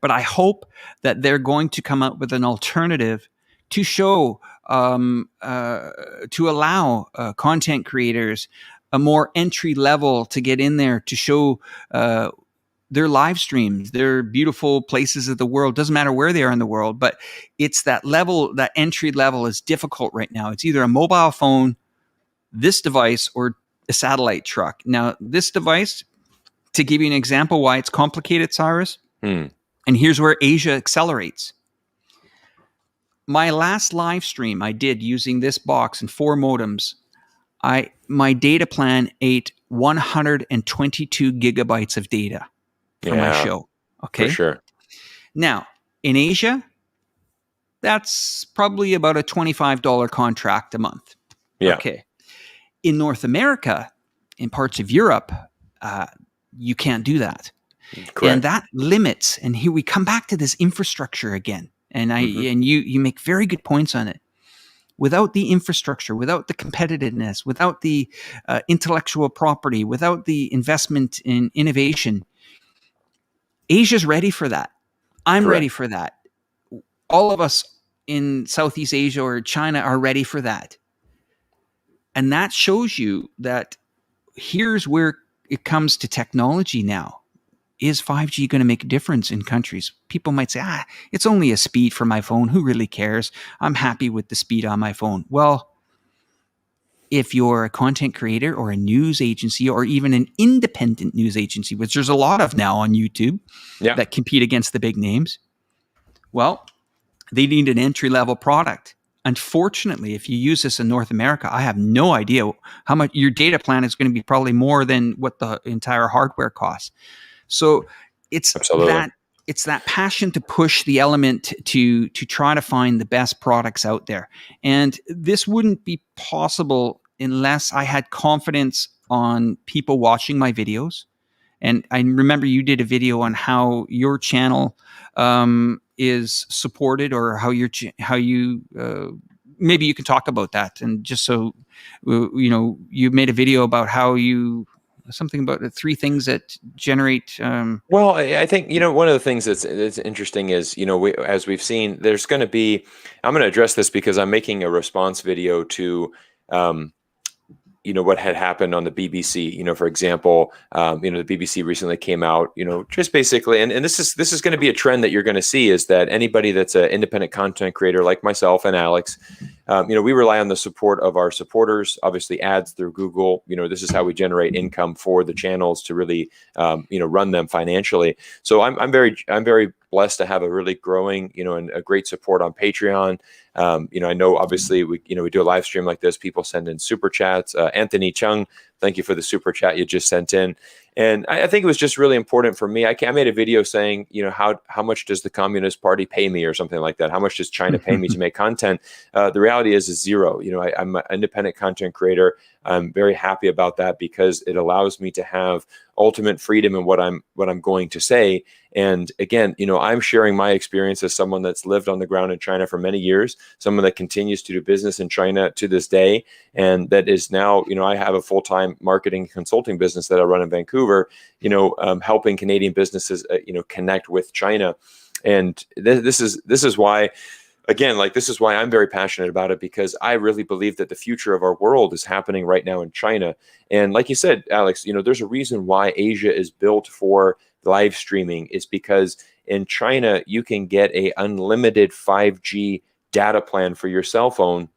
but I hope that they're going to come up with an alternative to show to allow content creators a more entry level to get in there to show their live streams, their beautiful places of the world. Doesn't matter where they are in the world, but it's that level, that entry level is difficult right now. It's either a mobile phone, this device, or a satellite truck. Now, this device, to give you an example why it's complicated, Cyrus, and here's where Asia accelerates. My last live stream I did using this box and 4 modems, my data plan ate 122 gigabytes of data for my show. Okay. For sure. Now, in Asia, that's probably about a $25 contract a month. Yeah. Okay. In North America, in parts of Europe, you can't do that. Correct. And that limits, and here we come back to this infrastructure again. And and you make very good points on it. Without the infrastructure, without the competitiveness, without the intellectual property, without the investment in innovation, Asia's ready for that. I'm ready for that. All of us in Southeast Asia or China are ready for that. And that shows you that here's where it comes to technology now. Is 5G going to make a difference in countries? People might say, it's only a speed for my phone. Who really cares? I'm happy with the speed on my phone. Well, if you're a content creator or a news agency or even an independent news agency, which there's a lot of now on YouTube that compete against the big names, well, they need an entry-level product. Unfortunately, if you use this in North America, I have no idea how much your data plan is going to be, probably more than what the entire hardware costs. So it's that passion to push the element to try to find the best products out there. And this wouldn't be possible unless I had confidence on people watching my videos. And I remember you did a video on how your channel is supported, or how you maybe you can talk about that. And just so you made a video about how you. Something about the 3 things that generate. Well, I think one of the things that's interesting is as we've seen, there's going to be. I'm going to address this because I'm making a response video to what had happened on the BBC. For example, the BBC recently came out. Just basically, and this is going to be a trend that you're going to see, is that anybody that's an independent content creator like myself and Alex, we rely on the support of our supporters. Obviously, ads through Google. This is how we generate income for the channels to really, run them financially. So I'm very blessed to have a really growing, and a great support on Patreon. I know obviously we do a live stream like this. People send in super chats. Anthony Chung Thank you for the super chat you just sent in. And I think it was just really important for me. I made a video saying, how much does the Communist Party pay me or something like that? How much does China pay me to make content? The reality is zero. I'm an independent content creator. I'm very happy about that because it allows me to have ultimate freedom in what I'm going to say. And again, I'm sharing my experience as someone that's lived on the ground in China for many years, someone that continues to do business in China to this day, and that is now, I have a full-time marketing consulting business that I run in Vancouver, helping Canadian businesses, connect with China. And this is why. Again, this is why I'm very passionate about it, because I really believe that the future of our world is happening right now in China. And like you said, Alex, there's a reason why Asia is built for live streaming. Is because in China, you can get a unlimited 5G data plan for your cell phone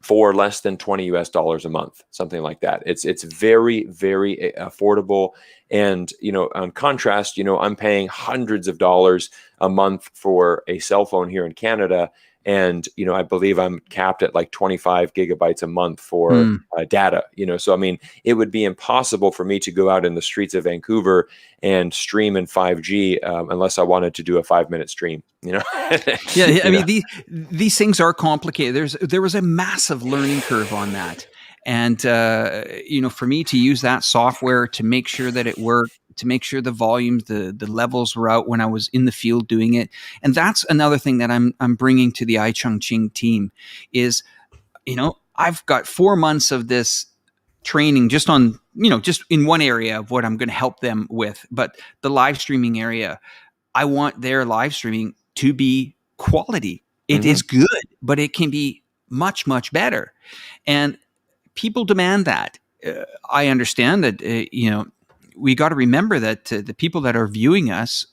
for less than $20 a month, something like that. It's very, very affordable. And, on contrast, I'm paying hundreds of dollars a month for a cell phone here in Canada. And, I believe I'm capped at like 25 gigabytes a month for data, so, I mean, it would be impossible for me to go out in the streets of Vancouver and stream in 5G unless I wanted to do a 5-minute stream, Yeah. I mean, these things are complicated. There was a massive learning curve on that. And, for me to use that software to make sure that it worked, to make sure the volumes, the levels were out when I was in the field doing it. And that's another thing that I'm bringing to the iChungching team is, I've got 4 months of this training just on, just in one area of what I'm going to help them with. But the live streaming area, I want their live streaming to be quality. It is good, but it can be much, much better. And people demand that. I understand that, we got to remember that the people that are viewing us,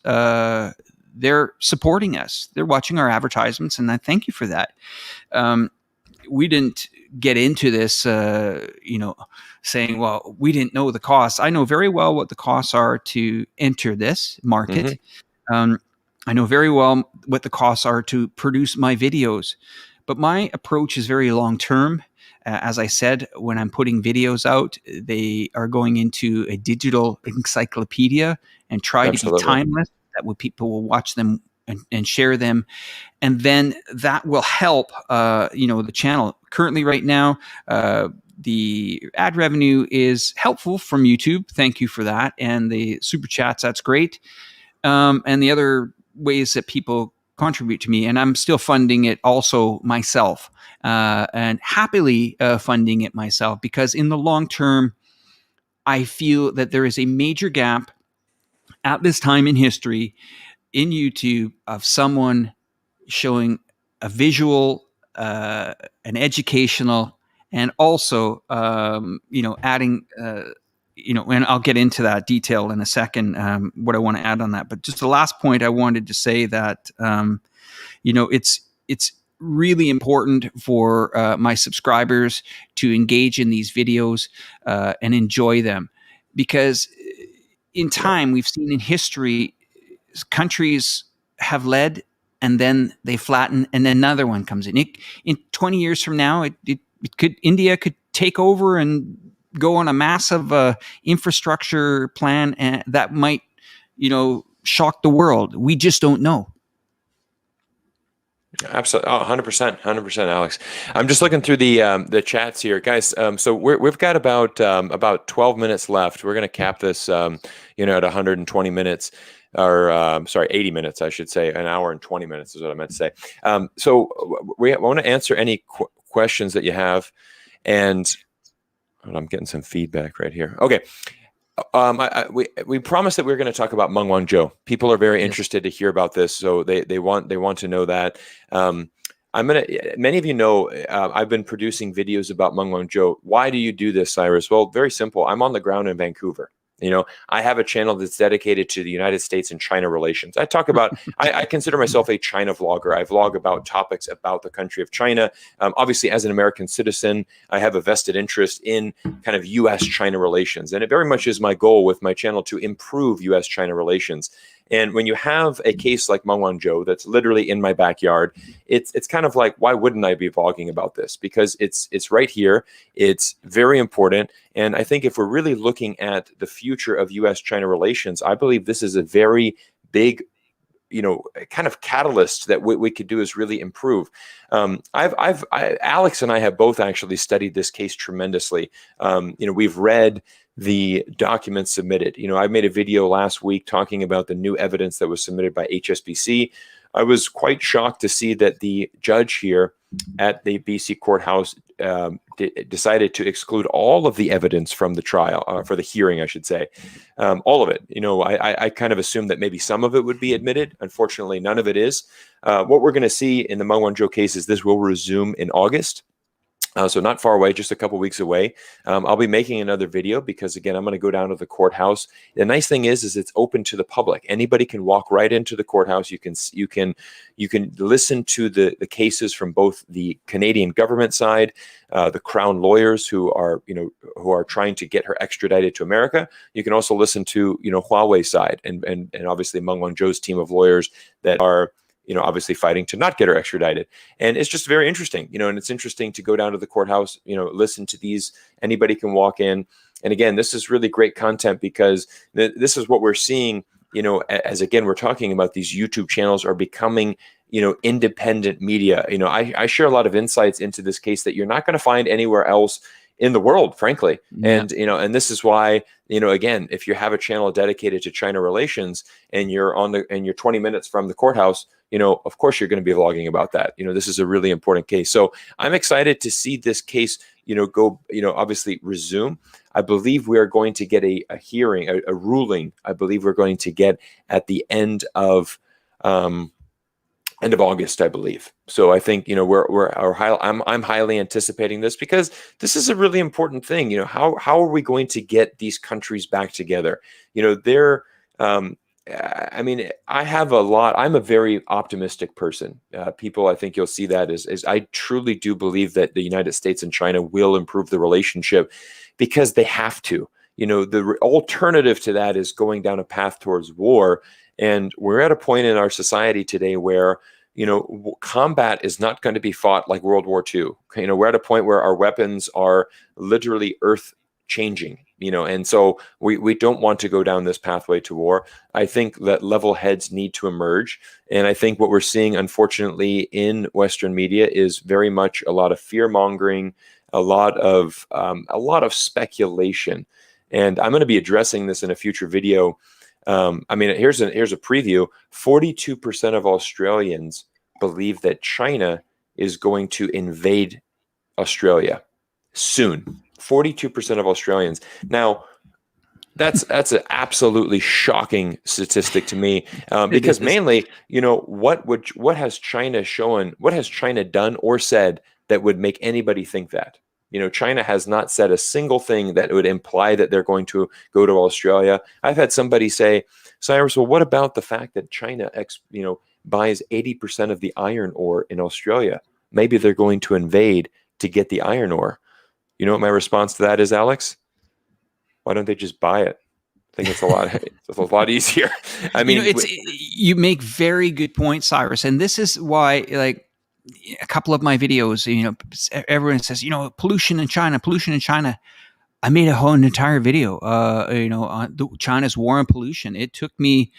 they're supporting us. They're watching our advertisements, and I thank you for that. We didn't get into this, saying, well, we didn't know the costs. I know very well what the costs are to enter this market. I know very well what the costs are to produce my videos. But my approach is very long-term. As I said, when I'm putting videos out, they are going into a digital encyclopedia and try to be timeless, that people will watch them and share them. And then that will help, the channel. Currently right now, the ad revenue is helpful from YouTube. Thank you for that. And the super chats, that's great. And the other ways that people contribute to me, and I'm still funding it also myself, and happily funding it myself, because in the long term, I feel that there is a major gap at this time in history in YouTube of someone showing a visual, an educational, and also, adding, and I'll get into that detail in a second, what I want to add on that. But just the last point I wanted to say that, it's really important for my subscribers to engage in these videos and enjoy them, because in time we've seen in history countries have led and then they flatten and then another one comes in. In 20 years from now, India could take over and go on a massive infrastructure plan, and that might, shock the world. We just don't know. Absolutely, 100%, Alex. I'm just looking through the chats here, guys. So we've got about 12 minutes left. We're going to cap this, at 120 minutes, or 80 minutes, I should say. An hour and 20 minutes is what I meant to say. So we want to answer any questions that you have, and I'm getting some feedback right here. Okay. We promised that we were going to talk about Meng Wanzhou. People are very interested to hear about this, so they want to know that. Many of you know, I've been producing videos about Meng Wanzhou. Why do you do this, Cyrus? Well, very simple. I'm on the ground in Vancouver. I have a channel that's dedicated to the United States and China relations. I talk about, I consider myself a China vlogger. I vlog about topics about the country of China. Obviously, as an American citizen, I have a vested interest in kind of U.S.-China relations. And it very much is my goal with my channel to improve U.S.-China relations. And when you have a case like Meng Wanzhou that's literally in my backyard, it's kind of like, why wouldn't I be vlogging about this? Because it's right here. It's very important. And I think if we're really looking at the future of U.S.-China relations, I believe this is a very big, kind of catalyst that we could do is really improve. Alex and I have both actually studied this case tremendously. We've read the documents submitted. I made a video last week talking about the new evidence that was submitted by HSBC. I was quite shocked to see that the judge here at the BC courthouse decided to exclude all of the evidence from the trial, for the hearing, I should say, all of it. I kind of assumed that maybe some of it would be admitted. Unfortunately, none of it is. What we're going to see in the Meng Wanzhou case is this will resume in August. So not far away, just a couple weeks away. I'll be making another video because, again, I'm going to go down to the courthouse. The nice thing is it's open to the public. Anybody can walk right into the courthouse. You can listen to the cases from both the Canadian government side, the Crown lawyers who are trying to get her extradited to America. You can also listen to Huawei side and obviously Meng Wanzhou's team of lawyers that are obviously fighting to not get her extradited. And it's just very interesting, and it's interesting to go down to the courthouse, listen to these. Anybody can walk in. And again, this is really great content because this is what we're seeing, as again, we're talking about these YouTube channels are becoming, independent media. I share a lot of insights into this case that you're not going to find anywhere else in the world, frankly. Yeah. And this is why, again, if you have a channel dedicated to China relations and you're 20 minutes from the courthouse, of course you're going to be vlogging about that. This is a really important case. So I'm excited to see this case, go, obviously resume. I believe we are going to get a hearing, a ruling. I believe we're going to get at the end of August, I believe. So I think, I'm highly anticipating this because this is a really important thing. How are we going to get these countries back together? I'm a very optimistic person. People, I think you'll see that as I truly do believe that the United States and China will improve the relationship because they have to. The alternative to that is going down a path towards war. And we're at a point in our society today where, combat is not going to be fought like World War II. We're at a point where our weapons are literally earth changing, and so we don't want to go down this pathway to war. I think that level heads need to emerge. And I think what we're seeing, unfortunately, in Western media is very much a lot of fear mongering, a lot of speculation. And I'm going to be addressing this in a future video. Here's a preview. 42% of Australians believe that China is going to invade Australia soon. 42% of Australians. Now, that's an absolutely shocking statistic to me, because mainly, what has China shown? What has China done or said that would make anybody think that? China has not said a single thing that would imply that they're going to go to Australia. I've had somebody say, Cyrus, well, what about the fact that China, buys 80% of the iron ore in Australia? Maybe they're going to invade to get the iron ore. You know what my response to that is, Alex? Why don't they just buy it? I think it's a lot easier. You make very good points, Cyrus. And this is why, like, a couple of my videos, everyone says, pollution in China. I made a whole entire video, on China's war on pollution. It took me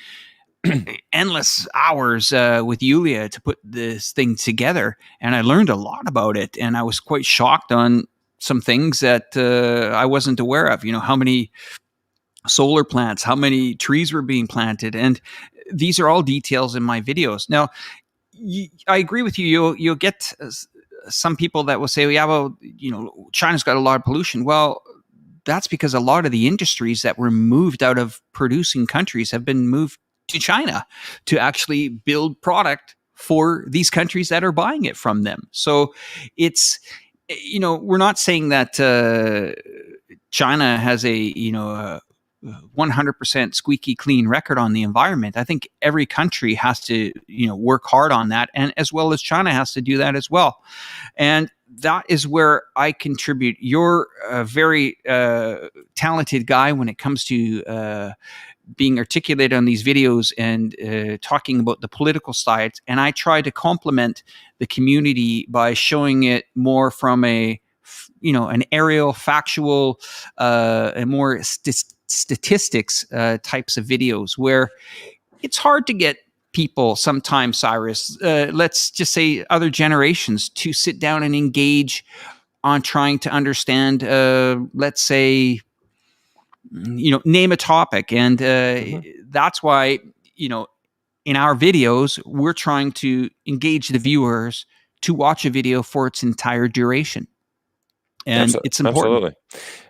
endless hours with Yulia to put this thing together, and I learned a lot about it. And I was quite shocked on some things that I wasn't aware of. How many solar plants, how many trees were being planted, and these are all details in my videos. Now, I agree with you. You'll get some people that will say, yeah, well, China's got a lot of pollution. Well, that's because a lot of the industries that were moved out of producing countries have been moved to China to actually build product for these countries that are buying it from them. So it's, we're not saying that China has a 100% squeaky clean record on the environment. I think every country has to, work hard on that, and as well as China has to do that as well. And that is where I contribute. You're a very talented guy when it comes to being articulated on these videos and talking about the political side, and I try to complement the community by showing it more from an aerial, factual, and more statistics types of videos, where it's hard to get people sometimes, Cyrus, let's just say other generations, to sit down and engage on trying to understand, let's say, name a topic. And that's why, in our videos, we're trying to engage the viewers to watch a video for its entire duration. And it's important.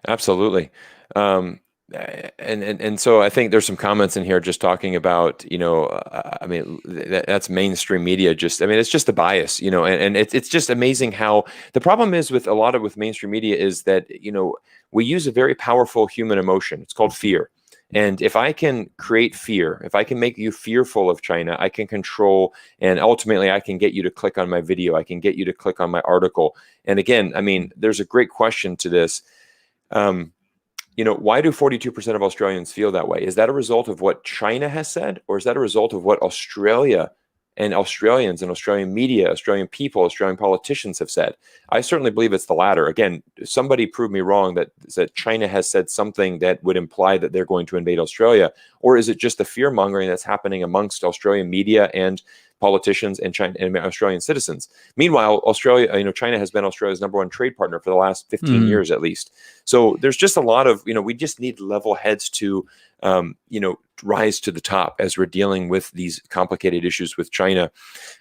Absolutely. And so I think there's some comments in here just talking about, that's mainstream media. It's just a bias, and it's just amazing how the problem is with mainstream media is that, we use a very powerful human emotion. It's called fear. And if I can create fear, if I can make you fearful of China, I can control, and ultimately I can get you to click on my video. I can get you to click on my article. And again, there's a great question to this. Why do 42% of Australians feel that way? Is that a result of what China has said, or is that a result of what Australia and Australians and Australian media, Australian people, Australian politicians have said? I certainly believe it's the latter. Again, somebody prove me wrong that China has said something that would imply that they're going to invade Australia, or is it just the fear mongering that's happening amongst Australian media and politicians and China and Australian citizens? Meanwhile, China has been Australia's #1 trade partner for the last 15 years at least. So there's just a lot of, we just need level heads to, rise to the top as we're dealing with these complicated issues with China.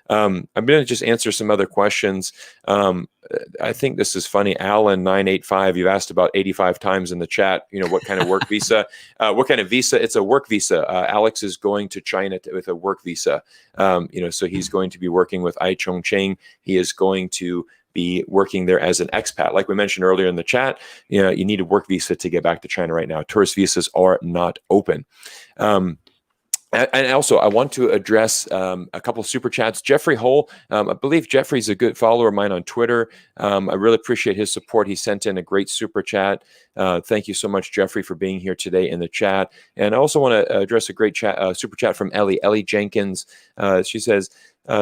I'm going to just answer some other questions. I think this is funny. Alan985, you've asked about 85 times in the chat, what kind of work visa? What kind of visa? It's a work visa. Alex is going to China with a work visa. So he's going to be working with Ai Chongqing. He is going to be working there as an expat. Like we mentioned earlier in the chat, you need a work visa to get back to China right now. Tourist visas are not open. And also, I want to address a couple of super chats. Jeffrey Hull, I believe Jeffrey's a good follower of mine on Twitter. I really appreciate his support. He sent in a great super chat. Thank you so much, Jeffrey, for being here today in the chat. And I also want to address a great super chat from Ellie Jenkins. She says,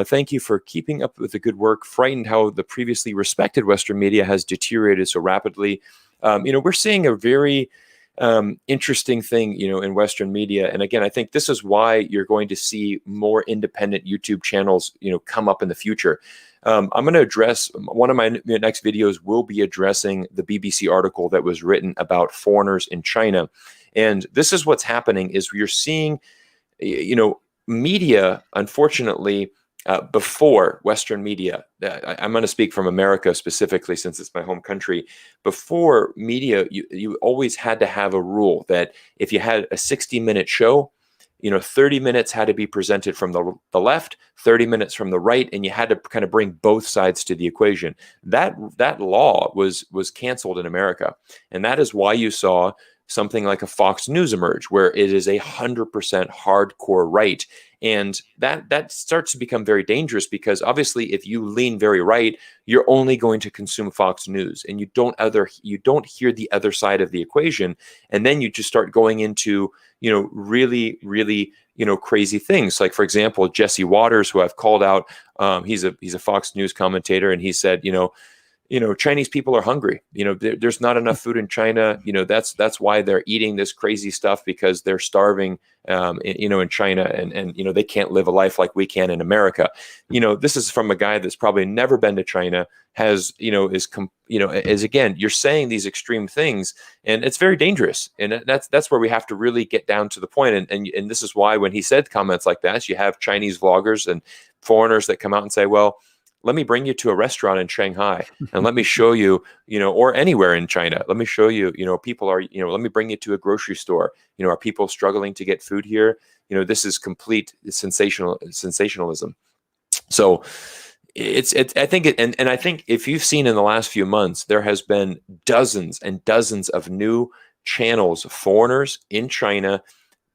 thank you for keeping up with the good work. Frightened how the previously respected Western media has deteriorated so rapidly. We're seeing a very interesting thing, in Western media. And again, I think this is why you're going to see more independent YouTube channels, come up in the future. I'm going to address, one of my next videos will be addressing the BBC article that was written about foreigners in China. And this is what's happening is you're seeing, media, unfortunately, before Western media, I'm going to speak from America specifically since it's my home country. Before media, you always had to have a rule that if you had a 60-minute show, 30 minutes had to be presented from the left, 30 minutes from the right, and you had to kind of bring both sides to the equation. That law was canceled in America, and that is why you saw something like a Fox News emerge, where it is 100% hardcore right. And that starts to become very dangerous, because obviously if you lean very right, you're only going to consume Fox News, and you don't hear the other side of the equation. And then you just start going into, really, really, crazy things. Like, for example, Jesse Waters, who I've called out, he's a Fox News commentator, and he said, Chinese people are hungry. There's not enough food in China. That's why they're eating this crazy stuff, because they're starving, in China, and they can't live a life like we can in America. This is from a guy that's probably never been to China, is again, you're saying these extreme things, and it's very dangerous. And that's where we have to really get down to the point. And this is why when he said comments like that, you have Chinese vloggers and foreigners that come out and say, well, let me bring you to a restaurant in Shanghai, and let me show you, or anywhere in China. Let me show you, people are, let me bring you to a grocery store. Are people struggling to get food here? This is complete sensationalism. So I think if you've seen in the last few months, there has been dozens and dozens of new channels, foreigners in China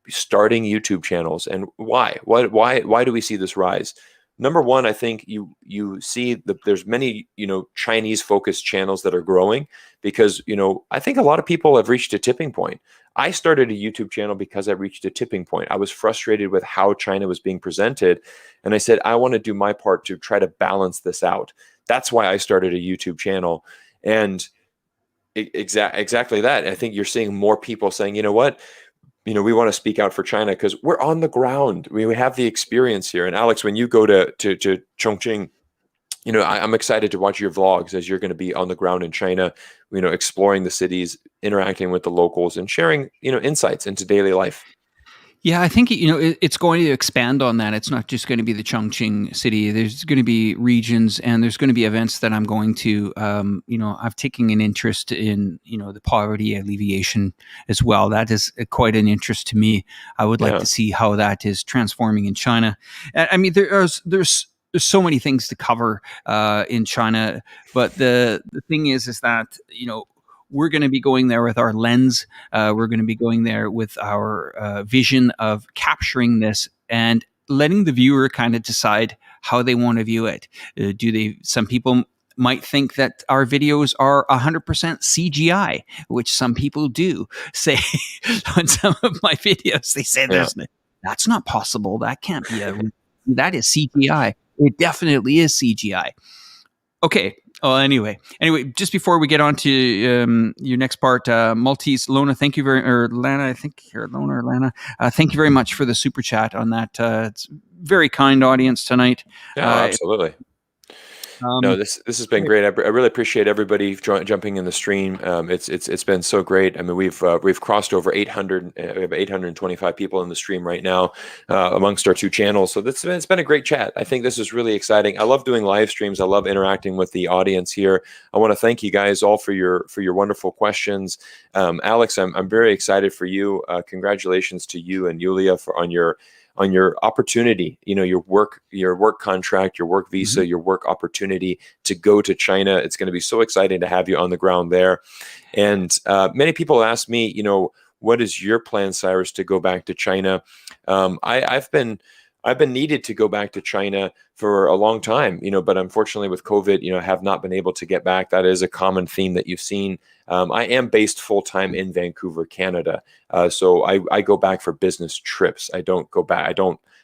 starting YouTube channels. And why do we see this rise? number one, I think you see that there's many, Chinese focused channels that are growing because, I think a lot of people have reached a tipping point. I started a YouTube channel because I reached a tipping point. I was frustrated with how China was being presented. And I said, I want to do my part to try to balance this out. That's why I started a YouTube channel. And exactly that. I think you're seeing more people saying, you know what? We want to speak out for China because we're on the ground. We have the experience here. And Alex, when you go to Chongqing, I'm excited to watch your vlogs as you're going to be on the ground in China, exploring the cities, interacting with the locals, and sharing, insights into daily life. Yeah, I think it's going to expand on that. It's not just going to be the Chongqing city. There's going to be regions, and there's going to be events that I'm going to. I've taken an interest in the poverty alleviation as well. That is quite an interest to me. I would like to see how that is transforming in China. I mean, there's so many things to cover in China, but the thing is that we're going to be going there with our lens. We're going to be going there with our vision of capturing this and letting the viewer kind of decide how they want to view it. Some people might think that our videos are 100% CGI, which some people do say on some of my videos. They say that's not possible. That can't be that is CGI. It definitely is CGI. Okay. Well, anyway, just before we get on to your next part, Maltese Lona, thank you or Lana, I think, or Lona or Lana, thank you very much for the super chat on that. It's very kind audience tonight. Yeah, absolutely. No, this has been great. I really appreciate everybody jumping in the stream. It's been so great. I mean, we've crossed over 800. We have 825 people in the stream right now amongst our two channels. So it's been a great chat. I think this is really exciting. I love doing live streams. I love interacting with the audience here. I want to thank you guys all for your wonderful questions. Alex, I'm very excited for you. Congratulations to you and Yulia on your opportunity, your work contract, your work visa, your work opportunity to go to China. It's going to be so exciting to have you on the ground there. And many people ask me, what is your plan, Cyrus, to go back to China? I've been needed to go back to China for a long time, but unfortunately with COVID, I have not been able to get back. That is a common theme that you've seen. I am based full-time in Vancouver, Canada. So I go back for business trips. I don't go back.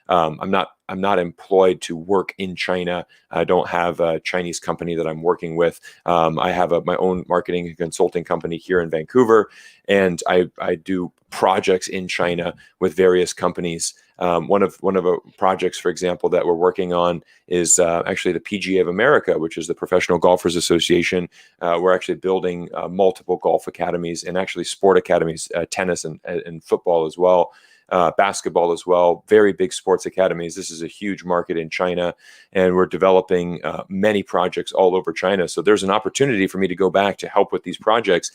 I'm not employed to work in China. I don't have a Chinese company that I'm working with. I have my own marketing and consulting company here in Vancouver, and I do projects in China with various companies. One of the projects, for example, that we're working on is actually the PGA of America, which is the Professional Golfers Association. We're actually building multiple golf academies and actually sport academies, tennis and football as well. Basketball as well, very big sports academies. This is a huge market in China, and we're developing many projects all over China. So there's an opportunity for me to go back to help with these projects.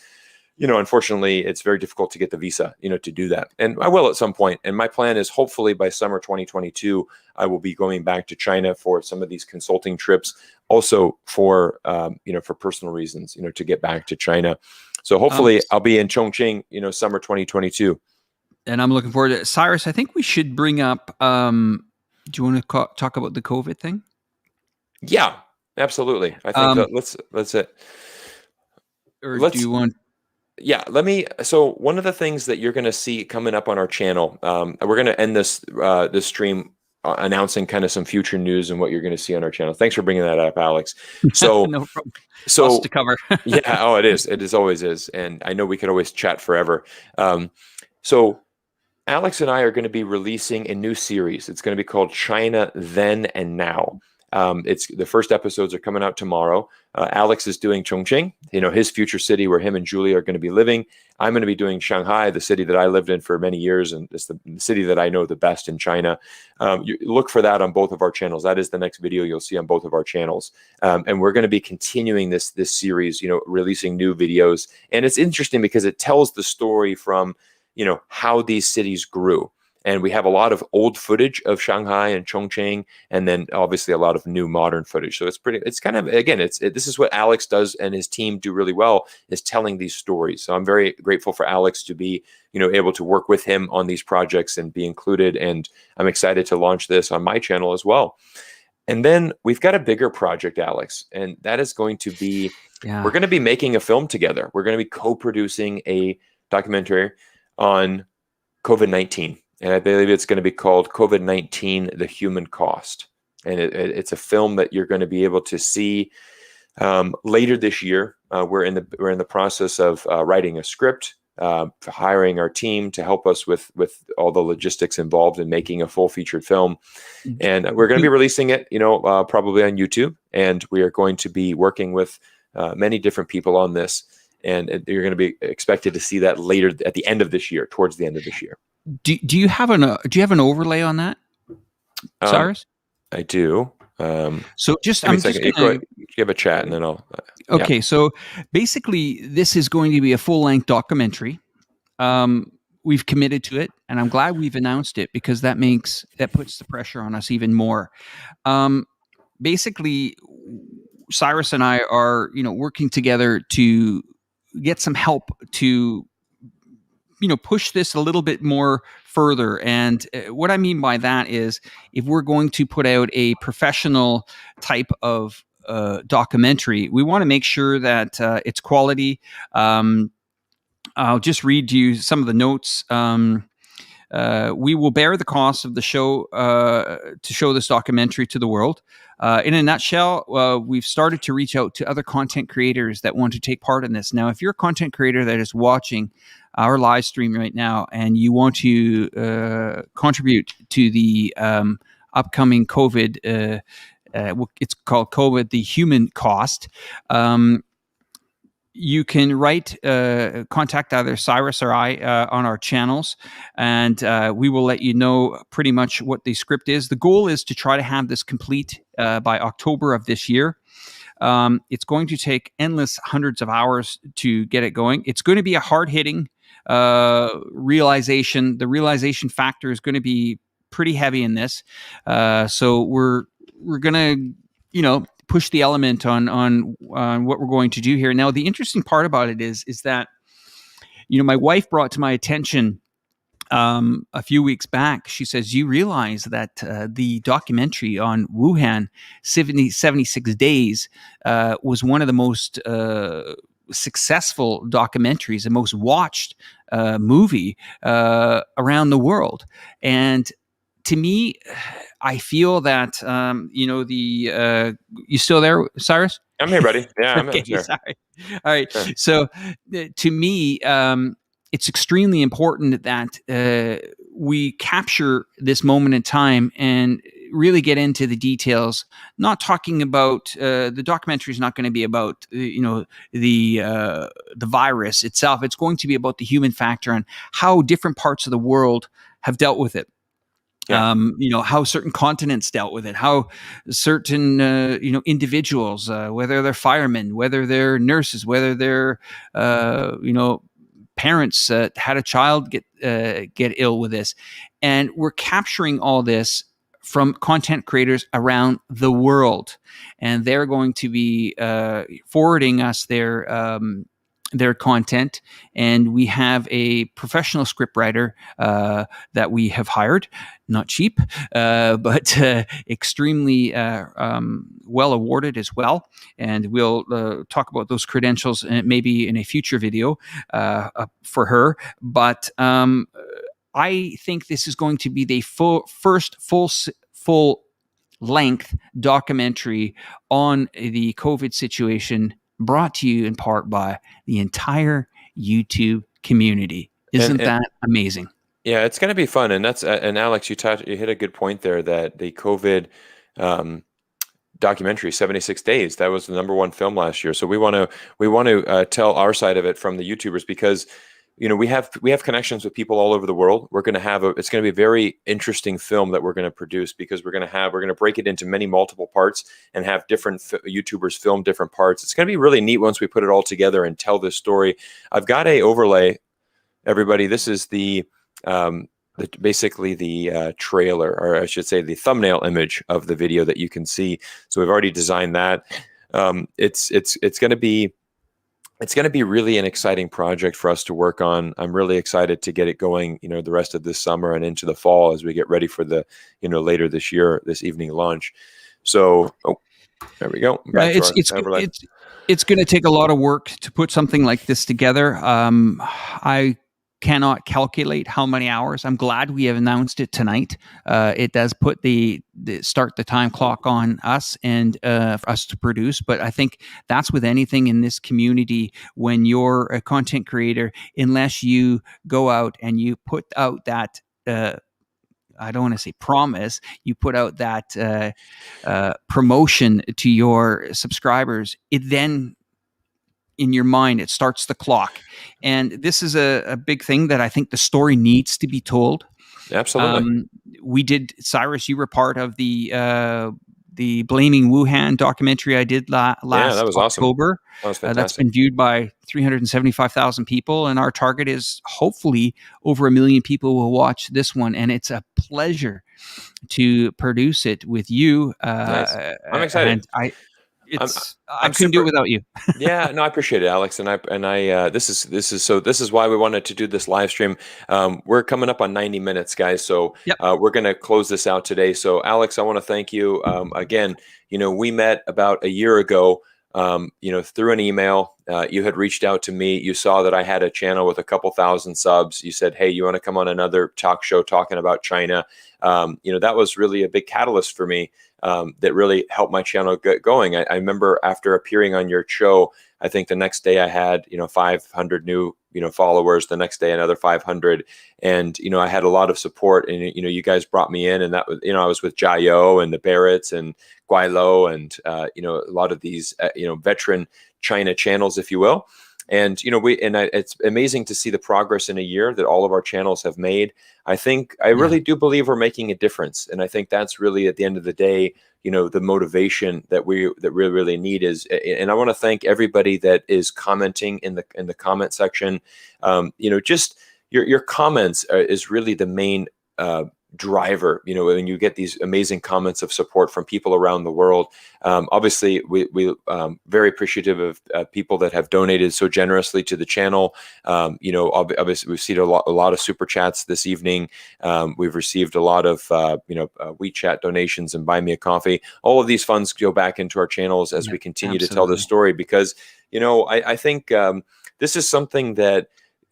Unfortunately, it's very difficult to get the visa, to do that. And I will at some point. And my plan is hopefully by summer 2022, I will be going back to China for some of these consulting trips, also for, for personal reasons, to get back to China. So hopefully I'll be in Chongqing, summer 2022. And I'm looking forward to it. Cyrus, I think we should bring up, do you want to talk about the COVID thing? Yeah, absolutely. I think let's it. Or do you want? Yeah, so one of the things that you're going to see coming up on our channel, we're going to end this stream announcing kind of some future news and what you're going to see on our channel. Thanks for bringing that up, Alex. So, no problem. Lots to cover. Yeah, it is. It always is. And I know we could always chat forever. So Alex and I are going to be releasing a new series. It's going to be called China Then and Now. It's the first episodes are coming out tomorrow. Alex is doing Chongqing, his future city where him and Julie are going to be living. I'm going to be doing Shanghai, the city that I lived in for many years, and it's the city that I know the best in China. You look for that on both of our channels. That is the next video you'll see on both of our channels. And we're going to be continuing this series, releasing new videos. And it's interesting because it tells the story from, how these cities grew. And we have a lot of old footage of Shanghai and Chongqing, and then obviously a lot of new modern footage. So it's kind of, again, this is what Alex does and his team do really well, is telling these stories. So I'm very grateful for Alex to be, able to work with him on these projects and be included. And I'm excited to launch this on my channel as well. And then we've got a bigger project, Alex, and that is going to be, we're going to be making a film together. We're going to be co-producing a documentary on COVID-19. And I believe it's going to be called COVID-19, The Human Cost. And it's a film that you're going to be able to see later this year. We're in the process of writing a script, hiring our team to help us with all the logistics involved in making a full featured film. And we're going to be releasing it, probably on YouTube. And we are going to be working with many different people on this. And you're going to be expected to see that later at the end of this year, towards the end of this year. Do you have an overlay on that, Cyrus? I do. So just I'm just gonna give a chat and then I'll. Okay, so basically, this is going to be a full-length documentary. We've committed to it, and I'm glad we've announced it because that puts the pressure on us even more. Basically, Cyrus and I are working together to get some help to push this a little bit more further. And what I mean by that is, if we're going to put out a professional type of documentary, we want to make sure that it's quality. I'll just read you some of the notes. We will bear the cost of the show to show this documentary to the world. In a nutshell, we've started to reach out to other content creators that want to take part in this. Now, if you're a content creator that is watching our live stream right now and you want to contribute to the upcoming COVID, it's called COVID, the human cost, you can contact either Cyrus or I on our channels, and we will let you know pretty much what the script is. The goal is to try to have this complete by October of this year. It's going to take endless hundreds of hours to get it going. It's going to be a hard-hitting realization. The realization factor is going to be pretty heavy in this. So we're going to, push the element on what we're going to do here. Now, the interesting part about it is that, my wife brought to my attention a few weeks back. She says, you realize that the documentary on Wuhan, 76 Days, was one of the most successful documentaries, the most watched movie around the world. And to me, I feel that, you still there, Cyrus? I'm here, buddy. Yeah, I'm okay, here. Sorry. All right. Sure. So to me, it's extremely important that we capture this moment in time and really get into the details. Not talking about the documentary is not going to be about the virus itself. It's going to be about the human factor and how different parts of the world have dealt with it. Yeah. How certain continents dealt with it, how certain, individuals, whether they're firemen, whether they're nurses, whether they're, parents had a child get ill with this. And we're capturing all this from content creators around the world. And they're going to be forwarding us their content, and we have a professional scriptwriter that we have hired, not cheap, but extremely well awarded as well. And we'll talk about those credentials maybe in a future video for her. But I think this is going to be the first full length documentary on the COVID situation, brought to you in part by the entire YouTube community. Isn't that amazing? Yeah, it's going to be fun. And and Alex, you hit a good point there, that the COVID documentary, 76 Days, that was the #1 film last year. So we want to tell our side of it from the YouTubers, because we have connections with people all over the world. We're going to have it's going to be a very interesting film that we're going to produce, because we're going to break it into many multiple parts and have different YouTubers film different parts. It's going to be really neat once we put it all together and tell this story. I've got a overlay, everybody. This is basically the trailer, or I should say the thumbnail image of the video that you can see. So we've already designed that. It's going to be really an exciting project for us to work on. I'm really excited to get it going, the rest of this summer and into the fall as we get ready for the, later this year, this evening launch. So, there we go. It's going to take a lot of work to put something like this together. I cannot calculate how many hours. I'm glad we have announced it tonight. It does put the start the time clock on us and for us to produce. But I think that's with anything in this community. When you're a content creator, unless you go out and you put out that. I don't want to say promise, you put out that promotion to your subscribers, it then in your mind, it starts the clock. And this is a big thing that I think the story needs to be told. Absolutely. We did, Cyrus, you were part of the Blaming Wuhan documentary I did last that was October. Awesome. That was fantastic. That's been viewed by 375,000 people, and our target is hopefully over 1 million people will watch this one. And it's a pleasure to produce it with you. Nice. I'm excited. And I couldn't do it without you. Yeah, no, I appreciate it, Alex. This is why we wanted to do this live stream. We're coming up on 90 minutes, guys. So we're going to close this out today. So Alex, I want to thank you again. We met about a year ago, through an email. You had reached out to me. You saw that I had a channel with a couple thousand subs. You said, hey, you want to come on another talk show talking about China? That was really a big catalyst for me. That really helped my channel get going. I remember after appearing on your show, I think the next day I had, 500 new, followers. The next day, another 500. And, I had a lot of support, and, you guys brought me in, and that was, I was with Jayo and the Barretts and Guilo and, a lot of these, veteran China channels, if you will. And, it's amazing to see the progress in a year that all of our channels have made. I really do believe we're making a difference. And I think that's really, at the end of the day, the motivation that we really need is, and I want to thank everybody that is commenting in the comment section. Just your comments is really the main, driver, when you get these amazing comments of support from people around the world. Obviously we very appreciative of people that have donated so generously to the channel. Obviously we've seen a lot of super chats this evening. We've received a lot of WeChat donations and Buy Me a Coffee. All of these funds go back into our channels as we continue to tell this story, because I think this is something that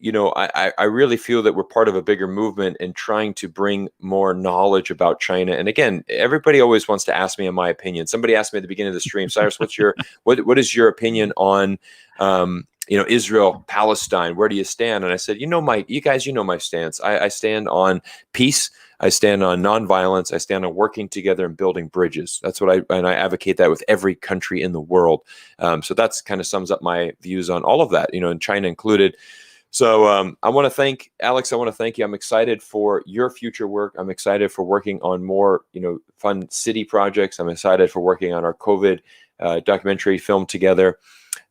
I really feel that we're part of a bigger movement in trying to bring more knowledge about China. And again, everybody always wants to ask me in my opinion. Somebody asked me at the beginning of the stream, Cyrus, what is your opinion on Israel, Palestine? Where do you stand? And I said, you guys know my stance. I stand on peace. I stand on nonviolence. I stand on working together and building bridges. That's what I advocate that with every country in the world. So that's kind of sums up my views on all of that, and China included. So I want to thank Alex. I want to thank you. I'm excited for your future work. I'm excited for working on more, fun city projects. I'm excited for working on our COVID documentary film together.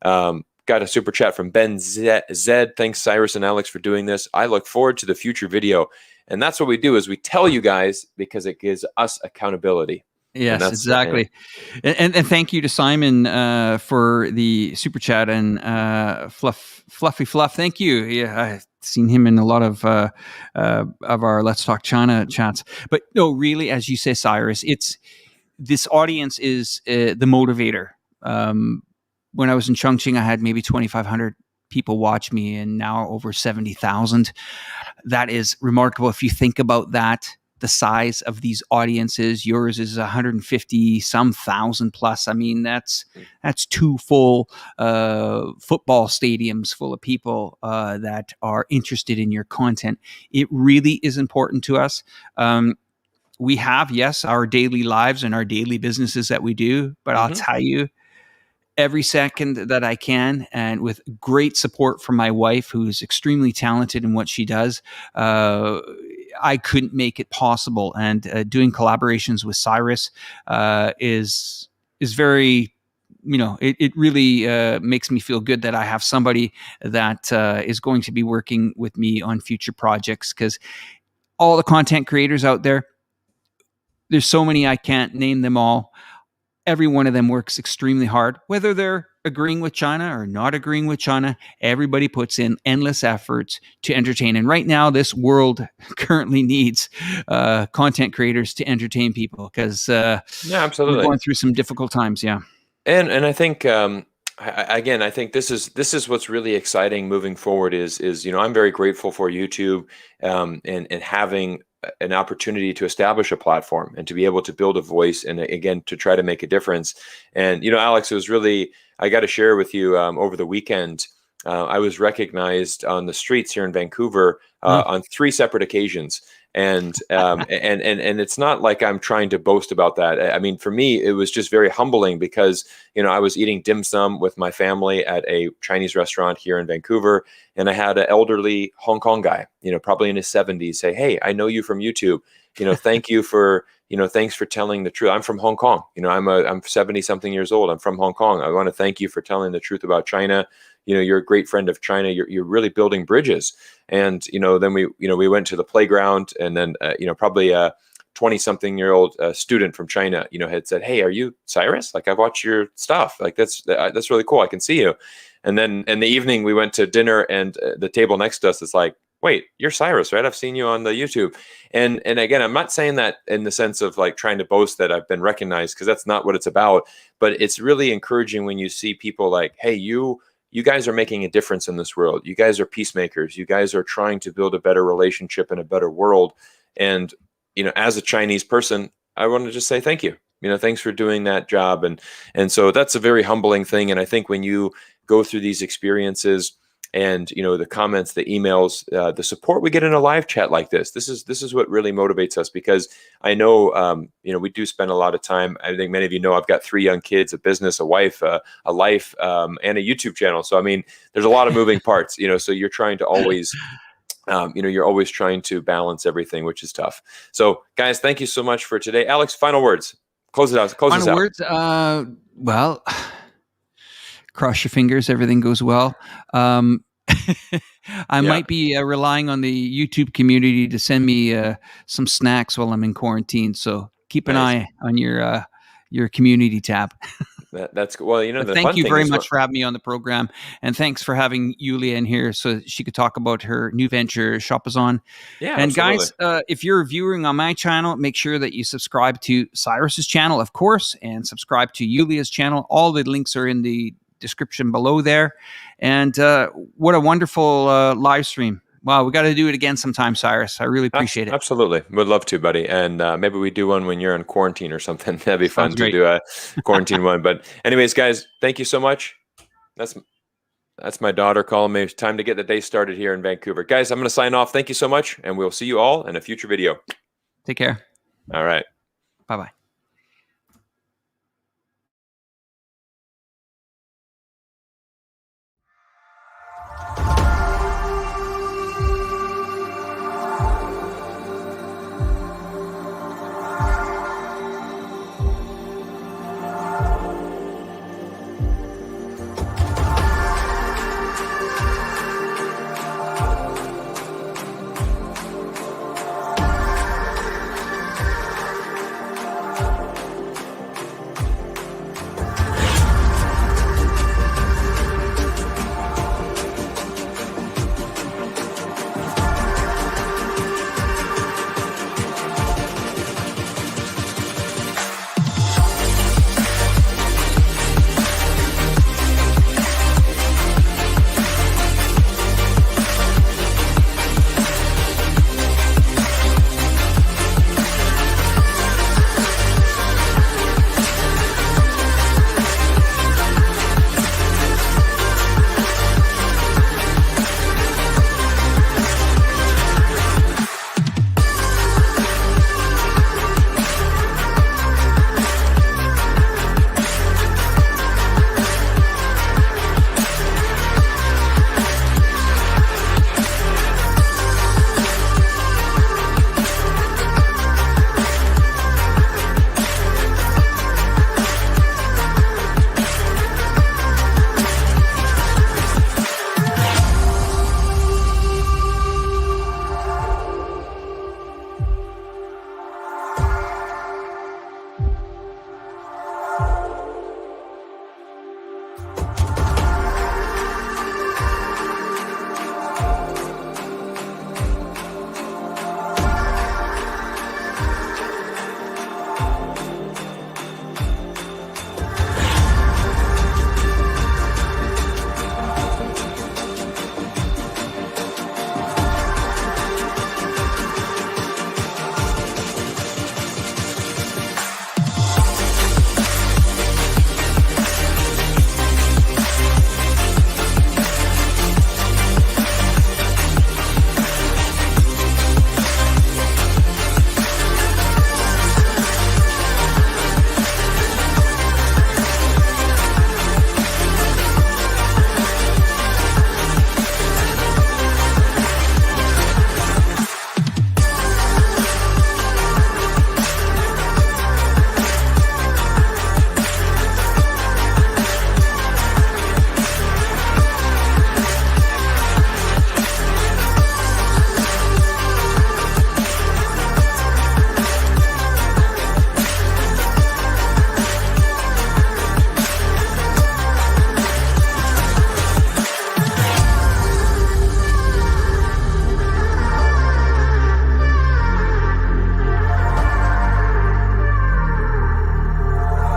Got a super chat from Ben Zed. Thanks, Cyrus and Alex, for doing this. I look forward to the future video. And that's what we do, is we tell you guys because it gives us accountability. Yes, exactly. And thank you to Simon for the super chat, and Fluffy Fluff. Thank you. Yeah, I've seen him in a lot of our Let's Talk China chats. But no, really, as you say, Cyrus, this audience is the motivator. When I was in Chongqing, I had maybe 2,500 people watch me, and now over 70,000. That is remarkable if you think about that. The size of these audiences, yours is 150 some thousand plus. I mean, that's two full football stadiums full of people that are interested in your content. It really is important to us. We have, yes, our daily lives and our daily businesses that we do, but I'll tell you, every second that I can, and with great support from my wife, who's extremely talented in what she does, I couldn't make it possible. And doing collaborations with Cyrus is very, it really makes me feel good that I have somebody that is going to be working with me on future projects, because all the content creators out there, there's so many, I can't name them all. every one of them works extremely hard, whether they're agreeing with China or not agreeing with China. Everybody puts in endless efforts to entertain. And right now, this world currently needs content creators to entertain people because Yeah, absolutely. we're going through some difficult times. Yeah. And I think again, I think this is what's really exciting moving forward is I'm very grateful for YouTube and having an opportunity to establish a platform and to be able to build a voice and again to try to make a difference. And Alex, it was really, I got to share with you over the weekend. I was recognized on the streets here in Vancouver on 3 separate occasions. And it's not like I'm trying to boast about that. I mean, for me, it was just very humbling because, I was eating dim sum with my family at a Chinese restaurant here in Vancouver. And I had an elderly Hong Kong guy, probably in his 70s say, "Hey, I know you from YouTube. Thank you for, thanks for telling the truth. I'm from Hong Kong. I'm 70 something years old. I'm from Hong Kong. I want to thank you for telling the truth about China. You're a great friend of China. You're really building bridges." And, then we went to the playground and then, probably a 20-something-year-old student from China, had said, "Hey, are you Cyrus? Like, I've watched your stuff. Like, that's really cool. I can see you." And then in the evening we went to dinner and the table next to us is like, "Wait, you're Cyrus, right? I've seen you on the YouTube." And again, I'm not saying that in the sense of like trying to boast that I've been recognized, because that's not what it's about. But it's really encouraging when you see people like, "Hey, you guys are making a difference in this world. You guys are peacemakers. You guys are trying to build a better relationship and a better world." And, as a Chinese person, I want to just say thank you. Thanks for doing that job. And so that's a very humbling thing. And I think when you go through these experiences and, the comments, the emails, the support we get in a live chat like this is what really motivates us, because I know, we do spend a lot of time. I think many of you know, I've got 3 young kids, a business, a wife, a life, and a YouTube channel. So, I mean, there's a lot of moving parts, so you're trying to always, you're always trying to balance everything, which is tough. So guys, thank you so much for today. Alex, final words, close it out. Final words. Well, cross your fingers, everything goes well. I might be relying on the YouTube community to send me some snacks while I'm in quarantine. So keep an eye on your community tab. That's well, thank you very much for having me on the program, and thanks for having Yulia in here so she could talk about her new venture, Shopazon. Yeah, and absolutely. Guys, if you're viewing on my channel, make sure that you subscribe to Cyrus's channel, of course, and subscribe to Yulia's channel. All the links are in the description below there. And what a wonderful live stream. Wow, we got to do it again sometime, Cyrus. I really appreciate it. Absolutely. Would love to, buddy. And maybe we do one when you're in quarantine or something. That'd be fun to do a quarantine one. But anyways, guys, thank you so much. That's my daughter calling me. It's time to get the day started here in Vancouver. Guys, I'm going to sign off. Thank you so much. And we'll see you all in a future video. Take care. All right. Bye-bye.